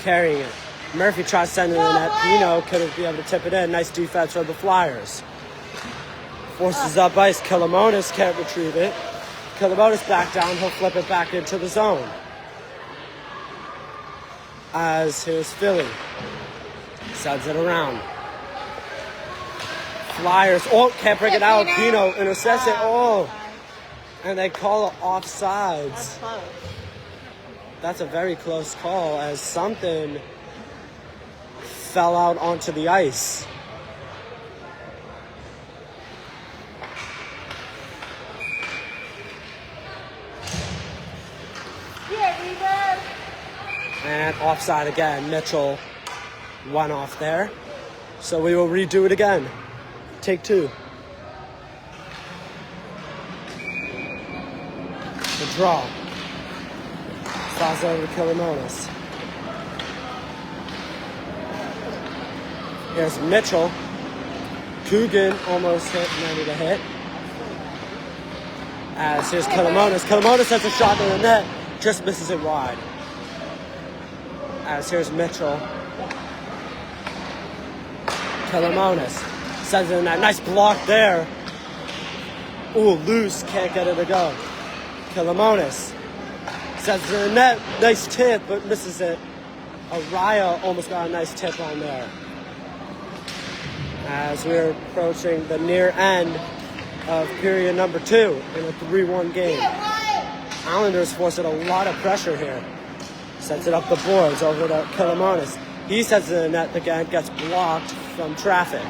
carrying it. Murphy tries to send it in the net. Pino couldn't be able to tip it in. Nice defense from the Flyers. Forces up ice. Killamonis can't retrieve it. Killamonis back down. He'll flip it back into the zone. As here's Philly. Sends it around. Flyers. Can't bring it out. Pino intercepts it. And they call it offsides. That's a very close call as something fell out onto the ice. And offside again. Mitchell went off there. So we will redo it again. Take two. The draw. Flies over to Killamonis. Here's Mitchell. Coogan almost hit, ready to hit. As here's Killamonis. Killamonis has a shot in the net. Just misses it wide. As here's Mitchell. Killamonis sends it in the net. Nice block there. Loose. Can't get it to go. Killamonis sends it in the net. Nice tip, but misses it. Araya almost got a nice tip on there. As we're approaching the near end of period number 2 in a 3-1 game. Islanders forcing a lot of pressure here. Sends it up the boards over to Killamonis. He sends it in the net again, gets blocked from traffic.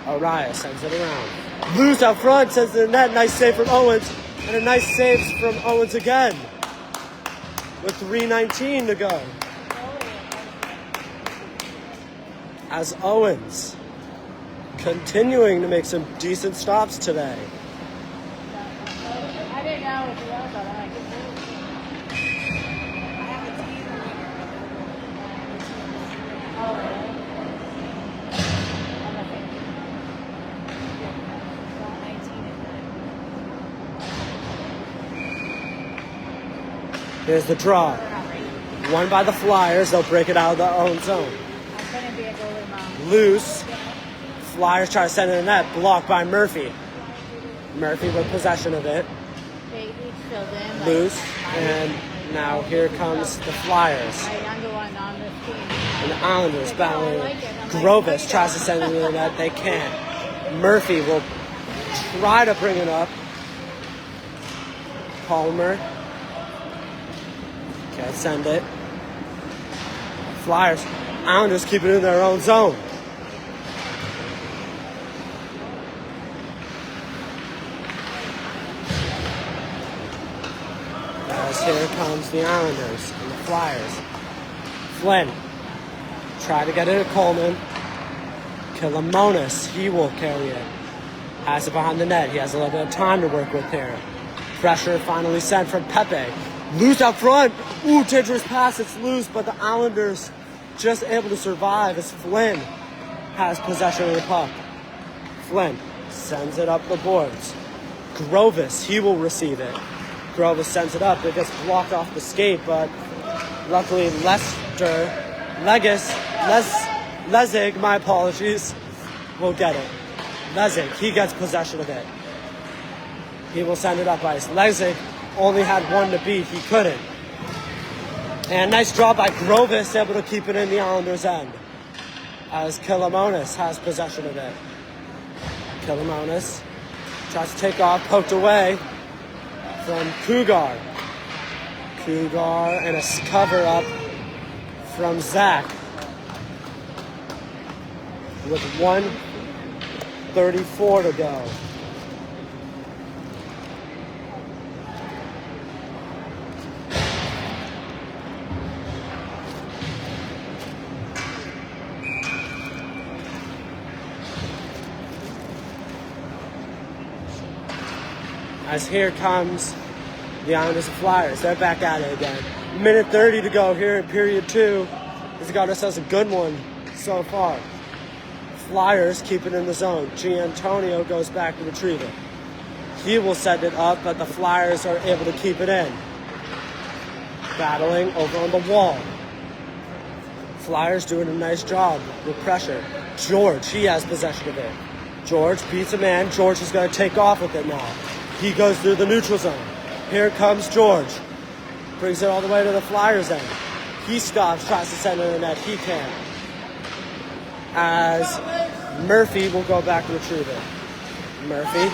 Araya sends it around. Loose out front, sends it in the net. Nice save from Owens. And a nice save from Owens again. With 3:19 to go. As Owens continuing to make some decent stops today. I didn't know. Here's the draw. Won by the Flyers. They'll break it out of their own zone. Loose. Flyers try to send it in the net. Blocked by Murphy. Murphy with possession of it. Loose. And now here comes the Flyers. And the Islanders battling. Grovis tries to send it in the net. They can't. Murphy will try to bring it up. Palmer. Can't send it. Flyers. Islanders keep it in their own zone. As here comes the Islanders and the Flyers. Flynn. Try to get it to Coleman. Kilamonis. He will carry it. Has it behind the net. He has a little bit of time to work with here. Pressure finally sent from Pepe. Loose out front. Ooh, dangerous pass. It's loose, but the Islanders just able to survive as Flynn has possession of the puck. Flynn sends it up the boards. Grovis, he will receive it. Grovis sends it up. It gets blocked off the skate, but luckily Lezig, my apologies, will get it. Lezig, he gets possession of it. He will send it up ice. Lezig only had one to beat. He couldn't. And nice draw by Grovis, able to keep it in the Islanders' end. As Kilamonis has possession of it. Kilamonis tries to take off, poked away from Cougar. Cougar and a cover-up from Zach. With 1:34 to go. As here comes the Islanders and Flyers. They're back at it again. 1:30 to go here in period 2. He's got ourselves a good one so far. Flyers keep it in the zone. Giantonio goes back to retrieve it. He will send it up, but the Flyers are able to keep it in. Battling over on the wall. Flyers doing a nice job with pressure. George, he has possession of it. George beats a man. George is going to take off with it now. He goes through the neutral zone. Here comes George. Brings it all the way to the Flyers' end. He stops, tries to send it in the net. He can't. As Murphy will go back to retrieve it. Murphy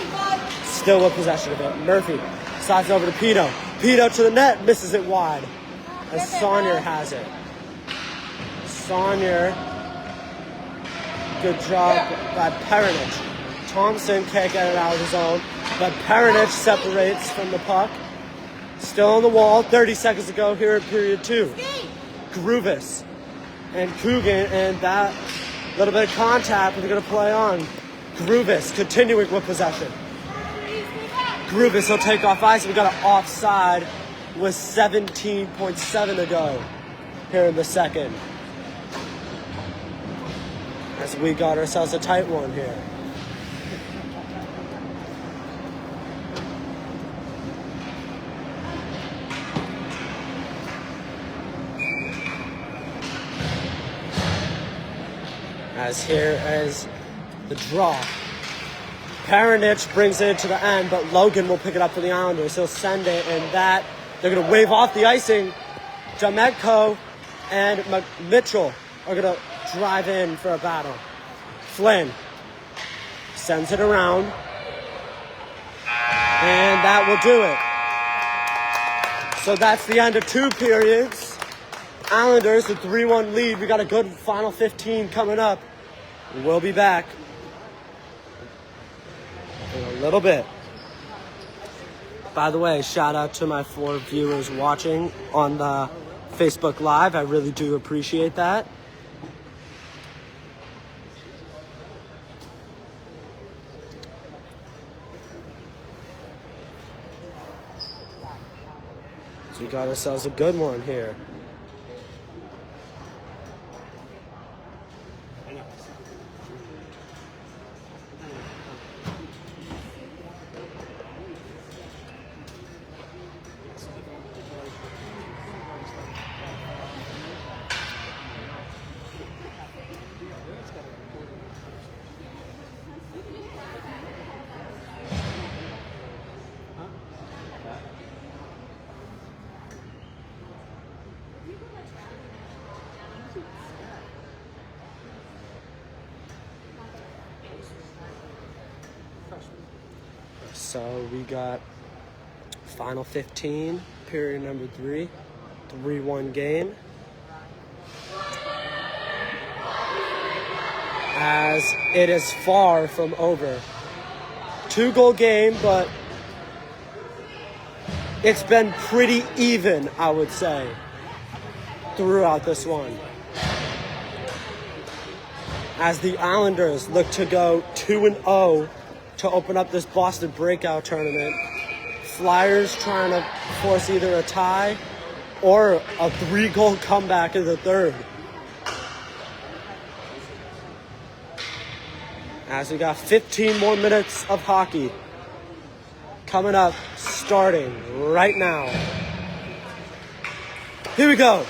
still with possession of it. Murphy slides over to Pino. Pino to the net, misses it wide. As Saunier has it. Saunier, good job by Peronich. Thompson can't get it out of his own, but Peronich separates from the puck. Still on the wall, 30 seconds to go here in period 2. Gruvis and Coogan, and that little bit of contact, but they're going to play on. Gruvis continuing with possession. Gruvis will take off ice. We got an offside with 17.7 to go here in the second. As we got ourselves a tight one here. As here is the draw. Peronich brings it to the end, but Logan will pick it up for the Islanders. He'll send it, and that, they're going to wave off the icing. Jametko and Mitchell are going to drive in for a battle. Flynn sends it around, and that will do it. So that's the end of 2 periods. Islanders with 3-1 lead. We got a good final 15 coming up. We'll be back in a little bit. By the way, shout out to my 4 viewers watching on the Facebook Live. I really do appreciate that. We got ourselves a good one here. So we got final 15, period number 3, 3-1 game. As it is far from over. 2-goal game, but it's been pretty even, I would say, throughout this one. As the Islanders look to go 2-0 to open up this Boston breakout tournament. Flyers trying to force either a tie or a 3-goal comeback in the third. As we got 15 more minutes of hockey coming up, starting right now. Here we go.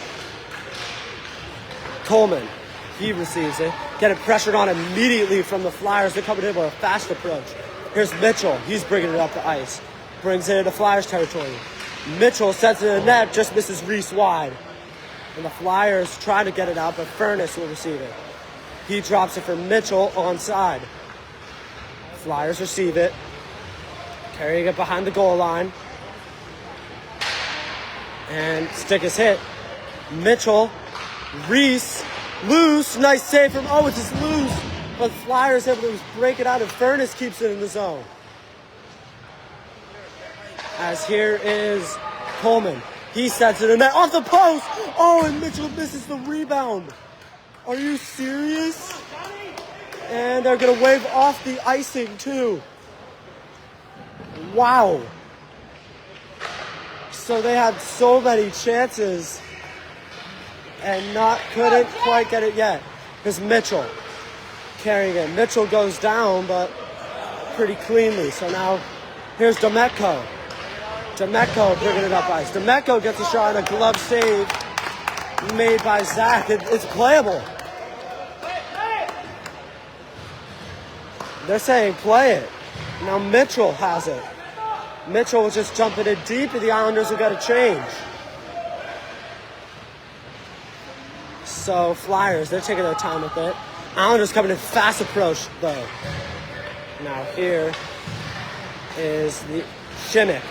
Coleman, he receives it. Getting pressured on immediately from the Flyers. They're coming in with a fast approach. Here's Mitchell. He's bringing it up the ice. Brings it into Flyers territory. Mitchell sets it in the net, just misses Reese wide. And the Flyers try to get it out, but Furnace will receive it. He drops it for Mitchell onside. Flyers receive it. Carrying it behind the goal line. And stick is hit. Mitchell. Reese. Loose. Nice save from Owens. It's loose. But Flyers able to break it out and Furnace keeps it in the zone. As here is Coleman. He sets it in net off the post. Oh, and Mitchell misses the rebound. Are you serious? And they're going to wave off the icing too. Wow. So they had so many chances and couldn't quite get it yet. Here's Mitchell carrying it. Mitchell goes down, but pretty cleanly. So now here's Demeko. Demeko bringing it up ice. Demeko gets a shot and a glove save made by Zach. It's playable. They're saying play it. Now Mitchell has it. Mitchell was just jumping in deep, and the Islanders have got to change. So Flyers, they're taking their time with it. Islanders coming in fast approach, though. Now here is the Shimmick.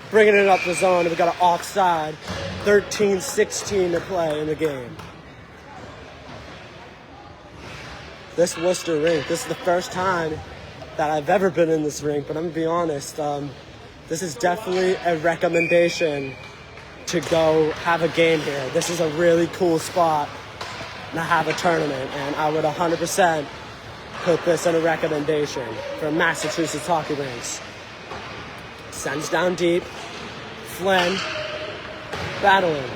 Bringing it up the zone. We've got an offside. 13-16 to play in the game. This Worcester rink, this is the first time that I've ever been in this rink, but I'm going to be honest, this is definitely a recommendation to go have a game here. This is a really cool spot to have a tournament, and I would 100% put this in a recommendation for Massachusetts hockey rinks. Sends down deep. Flynn battling.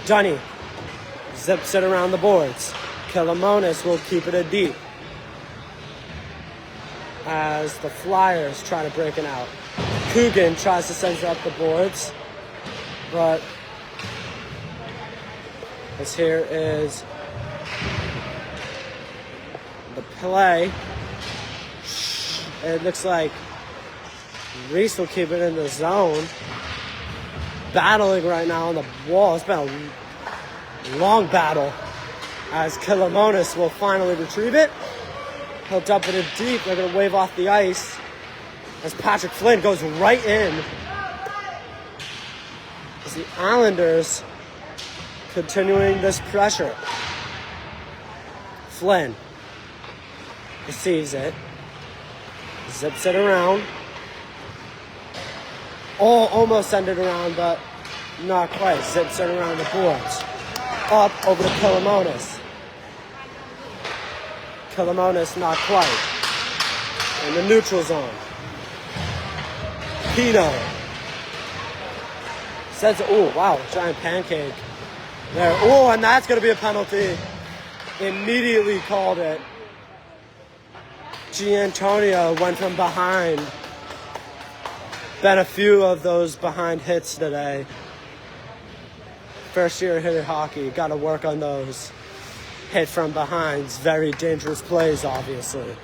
Dunny zips it around the boards. Killamonis will keep it in deep as the Flyers try to break it out. Coogan tries to send it up the boards, but this here is the play. It looks like Reese will keep it in the zone. Battling right now on the wall. It's been a long battle as Killamonis will finally retrieve it. He'll dump it in deep. They're going to wave off the ice as Patrick Flynn goes right in. As the Islanders continuing this pressure. Flynn receives it. Zips it around. Oh, almost send it around, but not quite. Zips it around the boards. Up over to Killamonis. Killamonis not quite. In the neutral zone. Pino Says, oh, wow, giant pancake there. Oh, and that's going to be a penalty. Immediately called it. Giantonio went from behind. Been a few of those behind hits today. First year hitting hockey, got to work on those. Hit from behinds, very dangerous plays, obviously.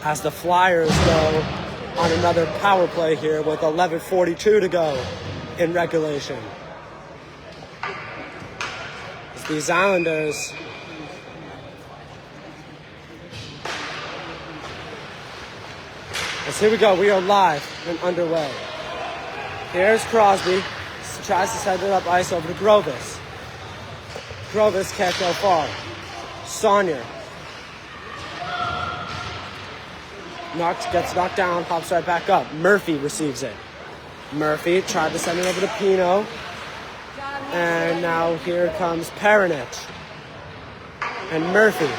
As the Flyers go on another power play here with 11:42 to go in regulation. As these Islanders here we go, we are live and underway. Here's Crosby, tries to send it up ice over to Grovis. Grovis can't go far. Saunier gets knocked down, hops right back up. Murphy receives it. Murphy tried to send it over to Pino. And now here comes Peronich. And Murphy.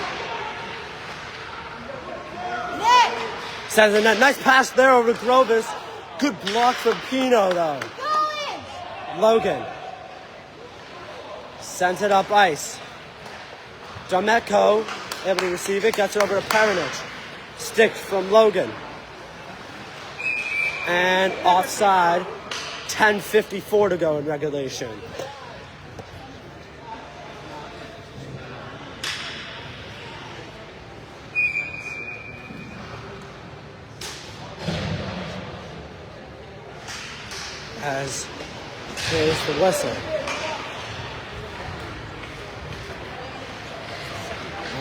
Sends a nice pass there over to Grovis. Good block from Pino, though. Logan sends it up ice. Dometko able to receive it, gets it over to Peronich. Stick from Logan. And offside, 10:54 to go in regulation. As here's the whistle.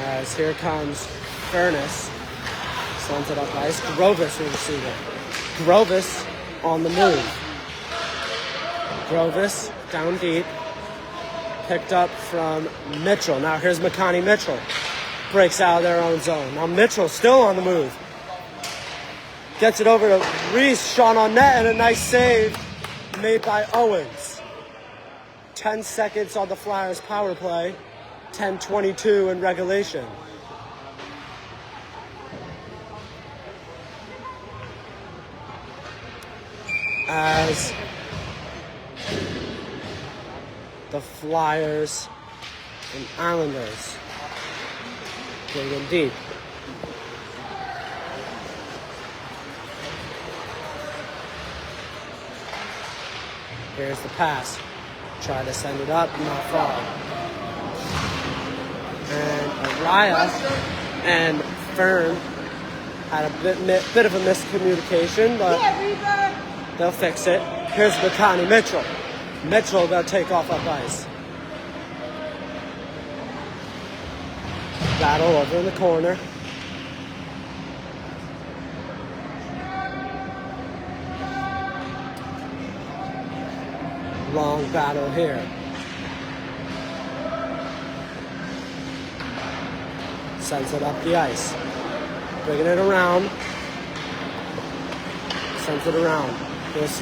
As here comes Furnace. Sends it up ice. Grovis will receive it. Grovis on the move. Grovis down deep. Picked up from Mitchell. Now here's McConaughey Mitchell. Breaks out of their own zone. Now Mitchell still on the move. Gets it over to Reese. Shot on net and a nice save made by Owens. 10 seconds on the Flyers power play. 10:22 in regulation. As the Flyers and Islanders getting in deep. Here's the pass. Try to send it up, not far. And Araya and Fern had a bit of a miscommunication, but they'll fix it. Here's McConaughey Mitchell. Mitchell gonna take off up ice. Battle over in the corner. Long battle here. Sends it up the ice. Bringing it around. Sends it around. Here's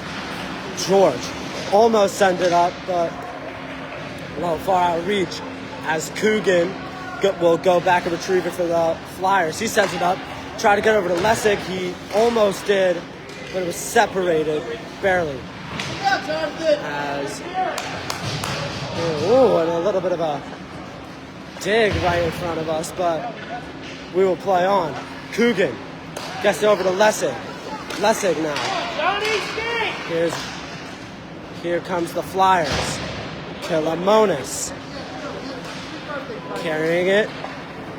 George. Almost sent it up, but a little far out of reach. As Coogan will go back and retrieve it for the Flyers. He sends it up. Tried to get over to Lessig. He almost did, but it was separated. Barely. As and a little bit of a dig right in front of us, but we will play on. Coogan gets it over to Lessig. Lessig now. Here comes the Flyers. Kilamonis carrying it,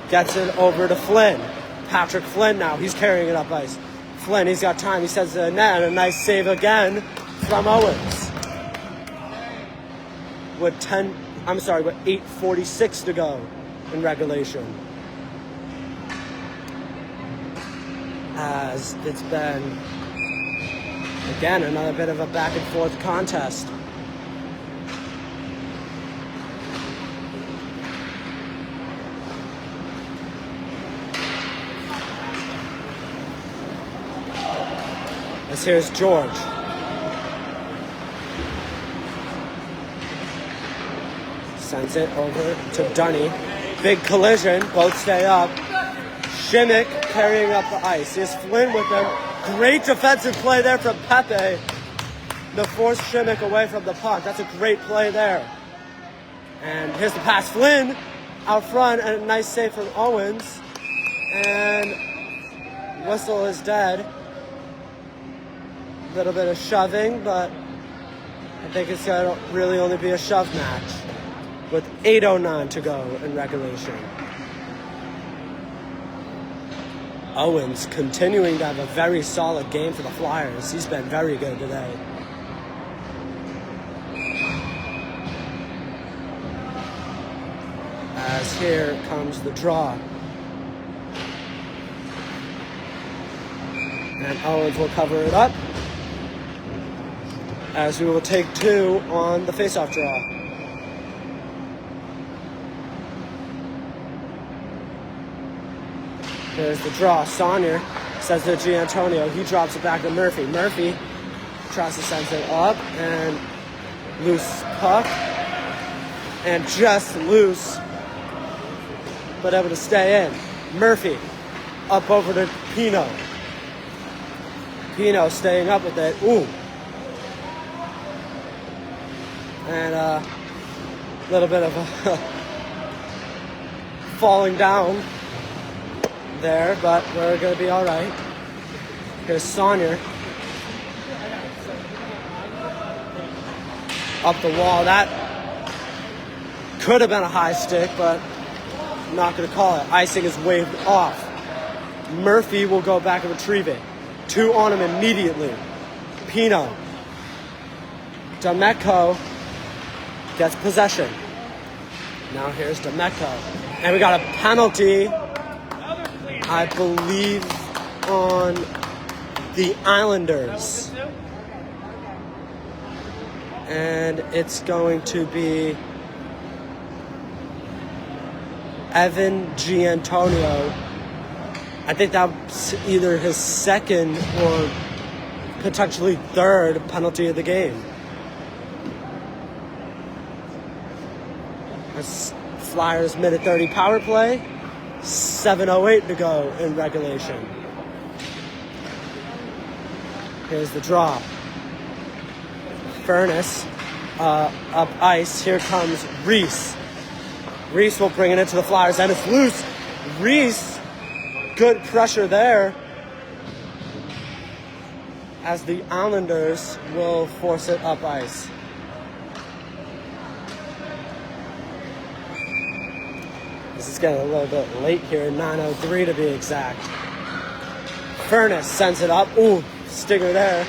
gets it over to Flynn. Patrick Flynn now. He's carrying it up ice. Flynn, he's got time. He sends it in net, and a nice save again from Owens. With 8:46 to go in regulation. As it's been, again, another bit of a back and forth contest. As here's George. Sends it over to Dunny. Big collision. Both stay up. Shimmick carrying up the ice. Here's Flynn with them. Great defensive play there from Pepe. to force Shimmick away from the puck. That's a great play there. And here's the pass. Flynn out front, and a nice save from Owens. And whistle is dead. A little bit of shoving, but I think it's going to really only be a shove match with 8:09 to go in regulation. Owens continuing to have a very solid game for the Flyers. He's been very good today. As here comes the draw. And Owens will cover it up, as we will take 2 on the faceoff draw. There's the draw. Saunier sends it to Giantonio. He drops it back to Murphy. Murphy tries to send it up, and loose puck. And just loose, but able to stay in. Murphy up over to Pino. Pino staying up with it. Ooh. And a little bit of a falling down there, but we're going to be all right. Here's Saunier. Up the wall. That could have been a high stick, but I'm not going to call it. Icing is waved off. Murphy will go back and retrieve it. 2 on him immediately. Pino. Demeko gets possession. Now here's Demeko. And we got a penalty, I believe, on the Islanders. And it's going to be Evan Giantonio. I think that's either his second or potentially third penalty of the game. As Flyers minute 30 power play, 7:08 to go in regulation. Here's the draw. Furnace up ice. Here comes Reese. Reese will bring it into the Flyers, and it's loose. Reese, good pressure there, as the Islanders will force it up ice. This is getting a little bit late here, 9:03 to be exact. Furnace sends it up. Ooh, stinger there.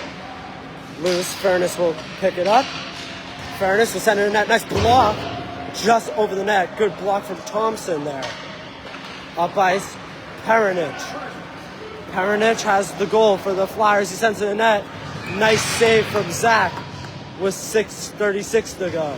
Loose. Furnace will pick it up. Furnace will send it in that nice block just over the net. Good block from Thompson there. Up ice, Peronich. Peronich has the goal for the Flyers. He sends it in the net. Nice save from Zach with 6:36 to go.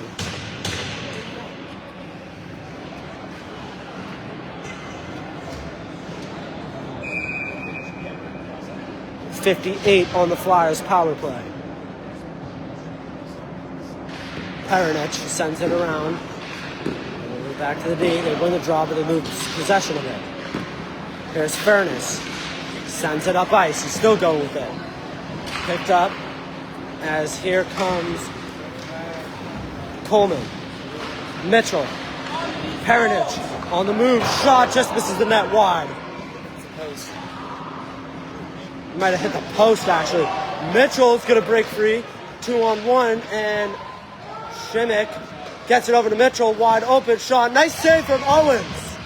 .58 on the Flyers power play. Peronich sends it around. Back to the D. They win the draw, but they lose possession of it. Here's Furnace. Sends it up ice. He's still going with it. Picked up as here comes Coleman. Mitchell. Peronich on the move. Shot just misses the net wide. Might have hit the post, actually. Mitchell's going to break free. 2-on-1, and Shimmick gets it over to Mitchell. Wide open shot. Nice save from Owens.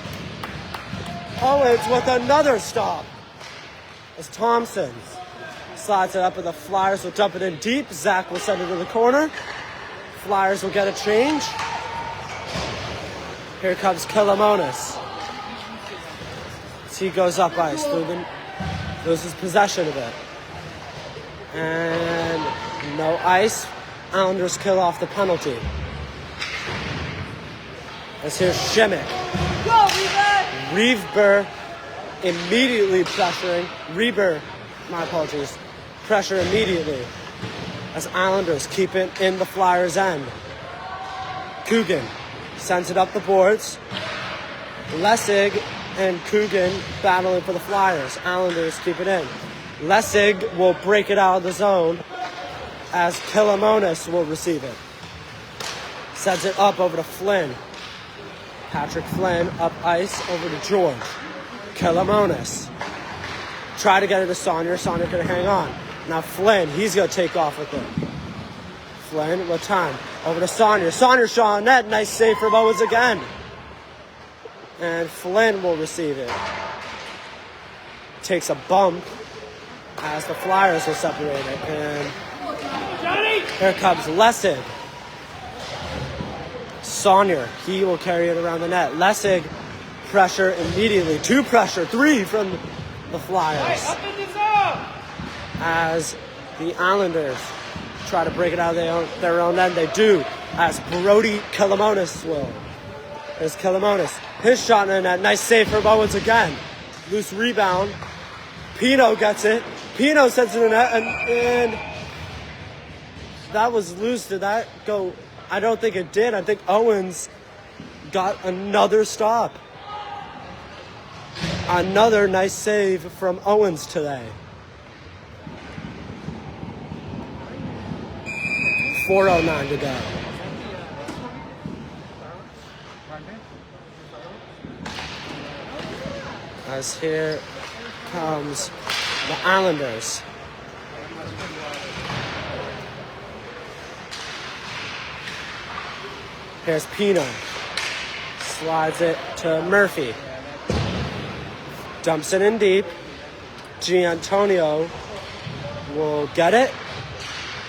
Owens with another stop. As Thompson slides it up, and the Flyers will dump it in deep. Zach will send it to the corner. Flyers will get a change. Here comes Killamonis. As he goes up ice through the... loses possession of it. And no ice. Islanders kill off the penalty. As here's Shimmick. Go, Reever immediately pressuring. Reber, my apologies. Pressure immediately. As Islanders keep it in the Flyers' end. Coogan sends it up the boards. Lessig and Coogan battling for the Flyers. Islanders keep it in. Lessig will break it out of the zone as Killamonis will receive it. Sends it up over to Flynn. Patrick Flynn up ice over to George. Killamonis. Try to get it to Saunier. Saunier gonna hang on. Now Flynn, he's gonna take off with it. Flynn with time. Over to Saunier. Saunier shot on net. Nice save from Owens again. And Flynn will receive it. Takes a bump as the Flyers will separate it. And here comes Lessig. Saunier, he will carry it around the net. Lessig, pressure immediately. 2 pressure, 3 from the Flyers. As the Islanders try to break it out of their own end, they do. As Brody Killamonis will. There's Killamonis. His shot in the net. Nice save from Owens again. Loose rebound. Pino gets it. Pino sends it in the net, and that was loose. Did that go? I don't think it did. I think Owens got another stop. Another nice save from Owens today. 4:09 to go. As here comes the Islanders. Here's Pino. Slides it to Murphy. Dumps it in deep. Giantonio will get it.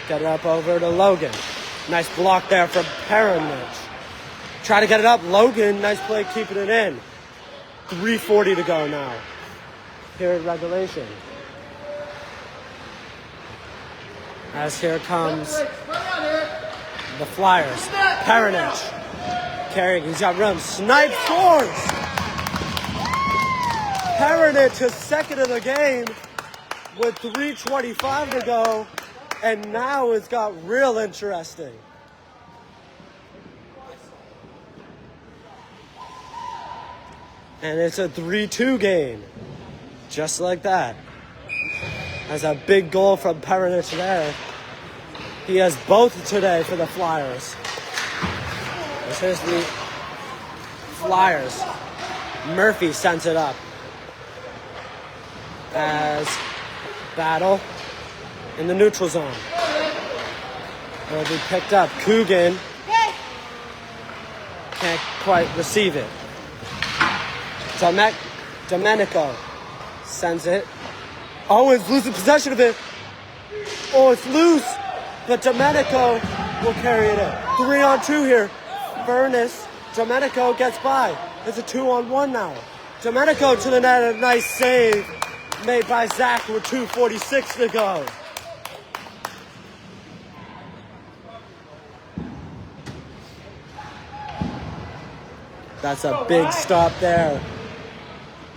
Get it up over to Logan. Nice block there from Peronich. Try to get it up. Logan, nice play keeping it in. 3:40 to go now. Here in regulation. As here comes the Flyers. Peronich carrying. He's got room. Snipe scores! Peronich, his second of the game with 3:25 to go. And now it's got real interesting. And it's a 3-2 game. Just like that. That's a big goal from Peronich there. He has both today for the Flyers. Here's the Flyers. Murphy sends it up. As battle in the neutral zone. It'll be picked up. Coogan can't quite receive it. Domenico sends it. Owens losing possession of it. Oh, it's loose. But Domenico will carry it in. 3-on-2 here. Furnace. Domenico gets by. It's a 2-on-1 now. Domenico to the net. A nice save made by Zach with 2:46 to go. That's a big stop there.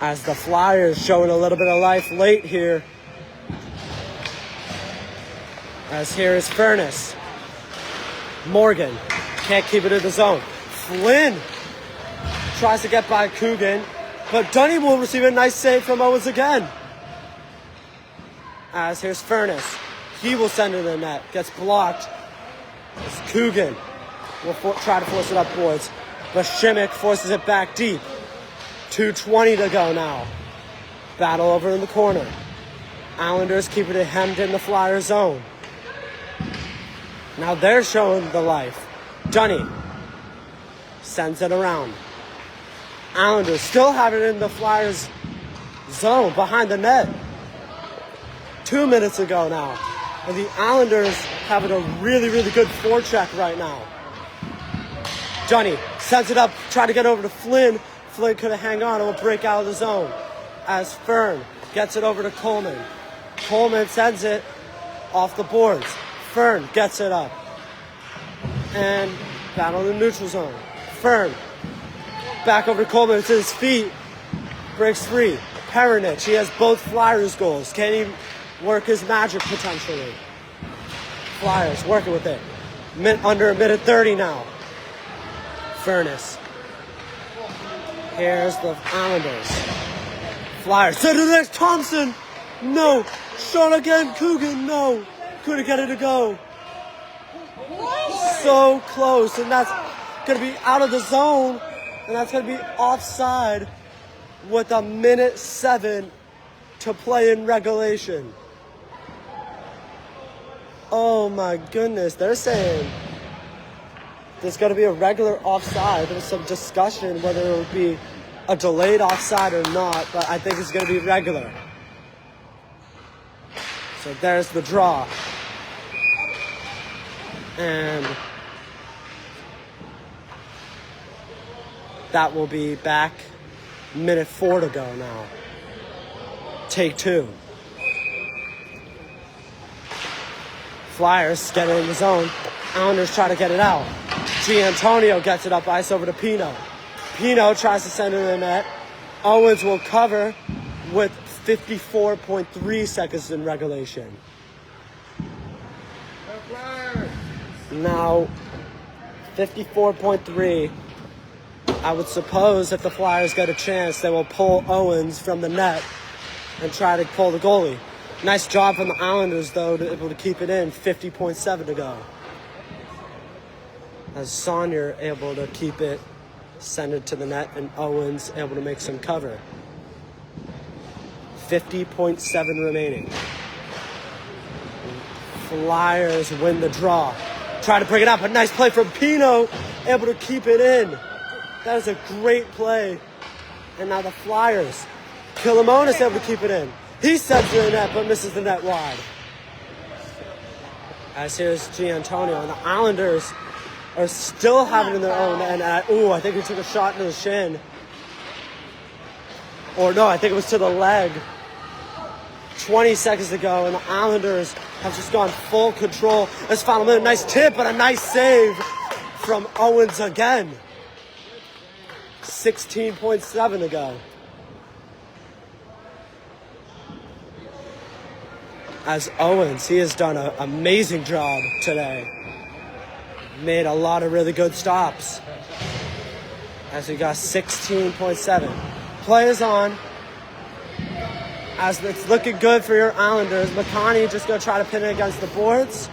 As the Flyers showing a little bit of life late here. As here is Furnace. Morgan can't keep it in the zone. Flynn tries to get by Coogan, but Dunny will receive a nice save from Owens again. As here's Furnace. He will send it in the net. Gets blocked. As Coogan will try to force it up boards. But Shimmick forces it back deep. 2:20 to go now. Battle over in the corner. Islanders keeping it hemmed in the Flyer zone. Now they're showing the life. Dunny sends it around. Islanders still have it in the Flyers zone behind the net. 2 minutes ago now. And the Islanders having a really, really good forecheck right now. Dunny sends it up, trying to get over to Flynn. Flynn couldn't hang on and will break out of the zone. As Fern gets it over to Coleman. Coleman sends it off the boards. Fern gets it up. And battle in the neutral zone. Fern back over to Coleman. It's his feet. Breaks free. Peronich, he has both Flyers goals. Can he work his magic potentially? Flyers working with it. Under a minute 30 now. Furnace. Here's the Islanders. Flyers. Send it there. Thompson. No. Shot again. Coogan. No. Couldn't get it to go. So close, and that's going to be out of the zone, and that's going to be offside with 1:07 to play in regulation. Oh my goodness, they're saying there's going to be a regular offside. There was some discussion whether it would be a delayed offside or not, but I think it's going to be regular. So there's the draw. And that will be back. Minute 4 to go now. Take 2. Flyers get it in the zone. Islanders try to get it out. Giantonio gets it up ice over to Pino. Pino tries to send it in the net. Owens will cover with 54.3 seconds in regulation. Now, 54.3. I would suppose if the Flyers get a chance, they will pull Owens from the net and try to pull the goalie. Nice job from the Islanders, though, to be able to keep it in. 50.7 to go. As Saunier able to keep it, send it to the net, and Owens able to make some cover. 50.7 remaining. Flyers win the draw. Try to bring it up. A nice play from Pino, able to keep it in. That is a great play. And now the Flyers. Killamonis able to keep it in. He sends it in the net, but misses the net wide. As here's Giantonio. And the Islanders are still having it in their own. And I think he took a shot into the shin. Or no, I think it was to the leg. 20 seconds to go, and the Islanders have just gone full control. This final minute, nice tip, but a nice save from Owens again. 16.7 to go. As Owens, he has done an amazing job today. Made a lot of really good stops. As we got 16.7. Play is on. As it's looking good for your Islanders. McConney just going to try to pin it against the boards.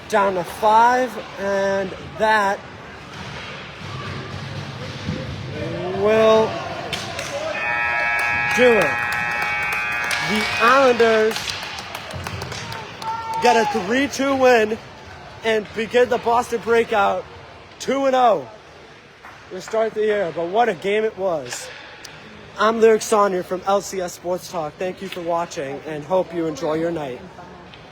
Down to 5, and that will do it. The Islanders get a 3-2 win and begin the Boston breakout 2-0 to start the year. But what a game it was. I'm Lyric Saunier from LCS Sports Talk. Thank you for watching and hope you enjoy your night.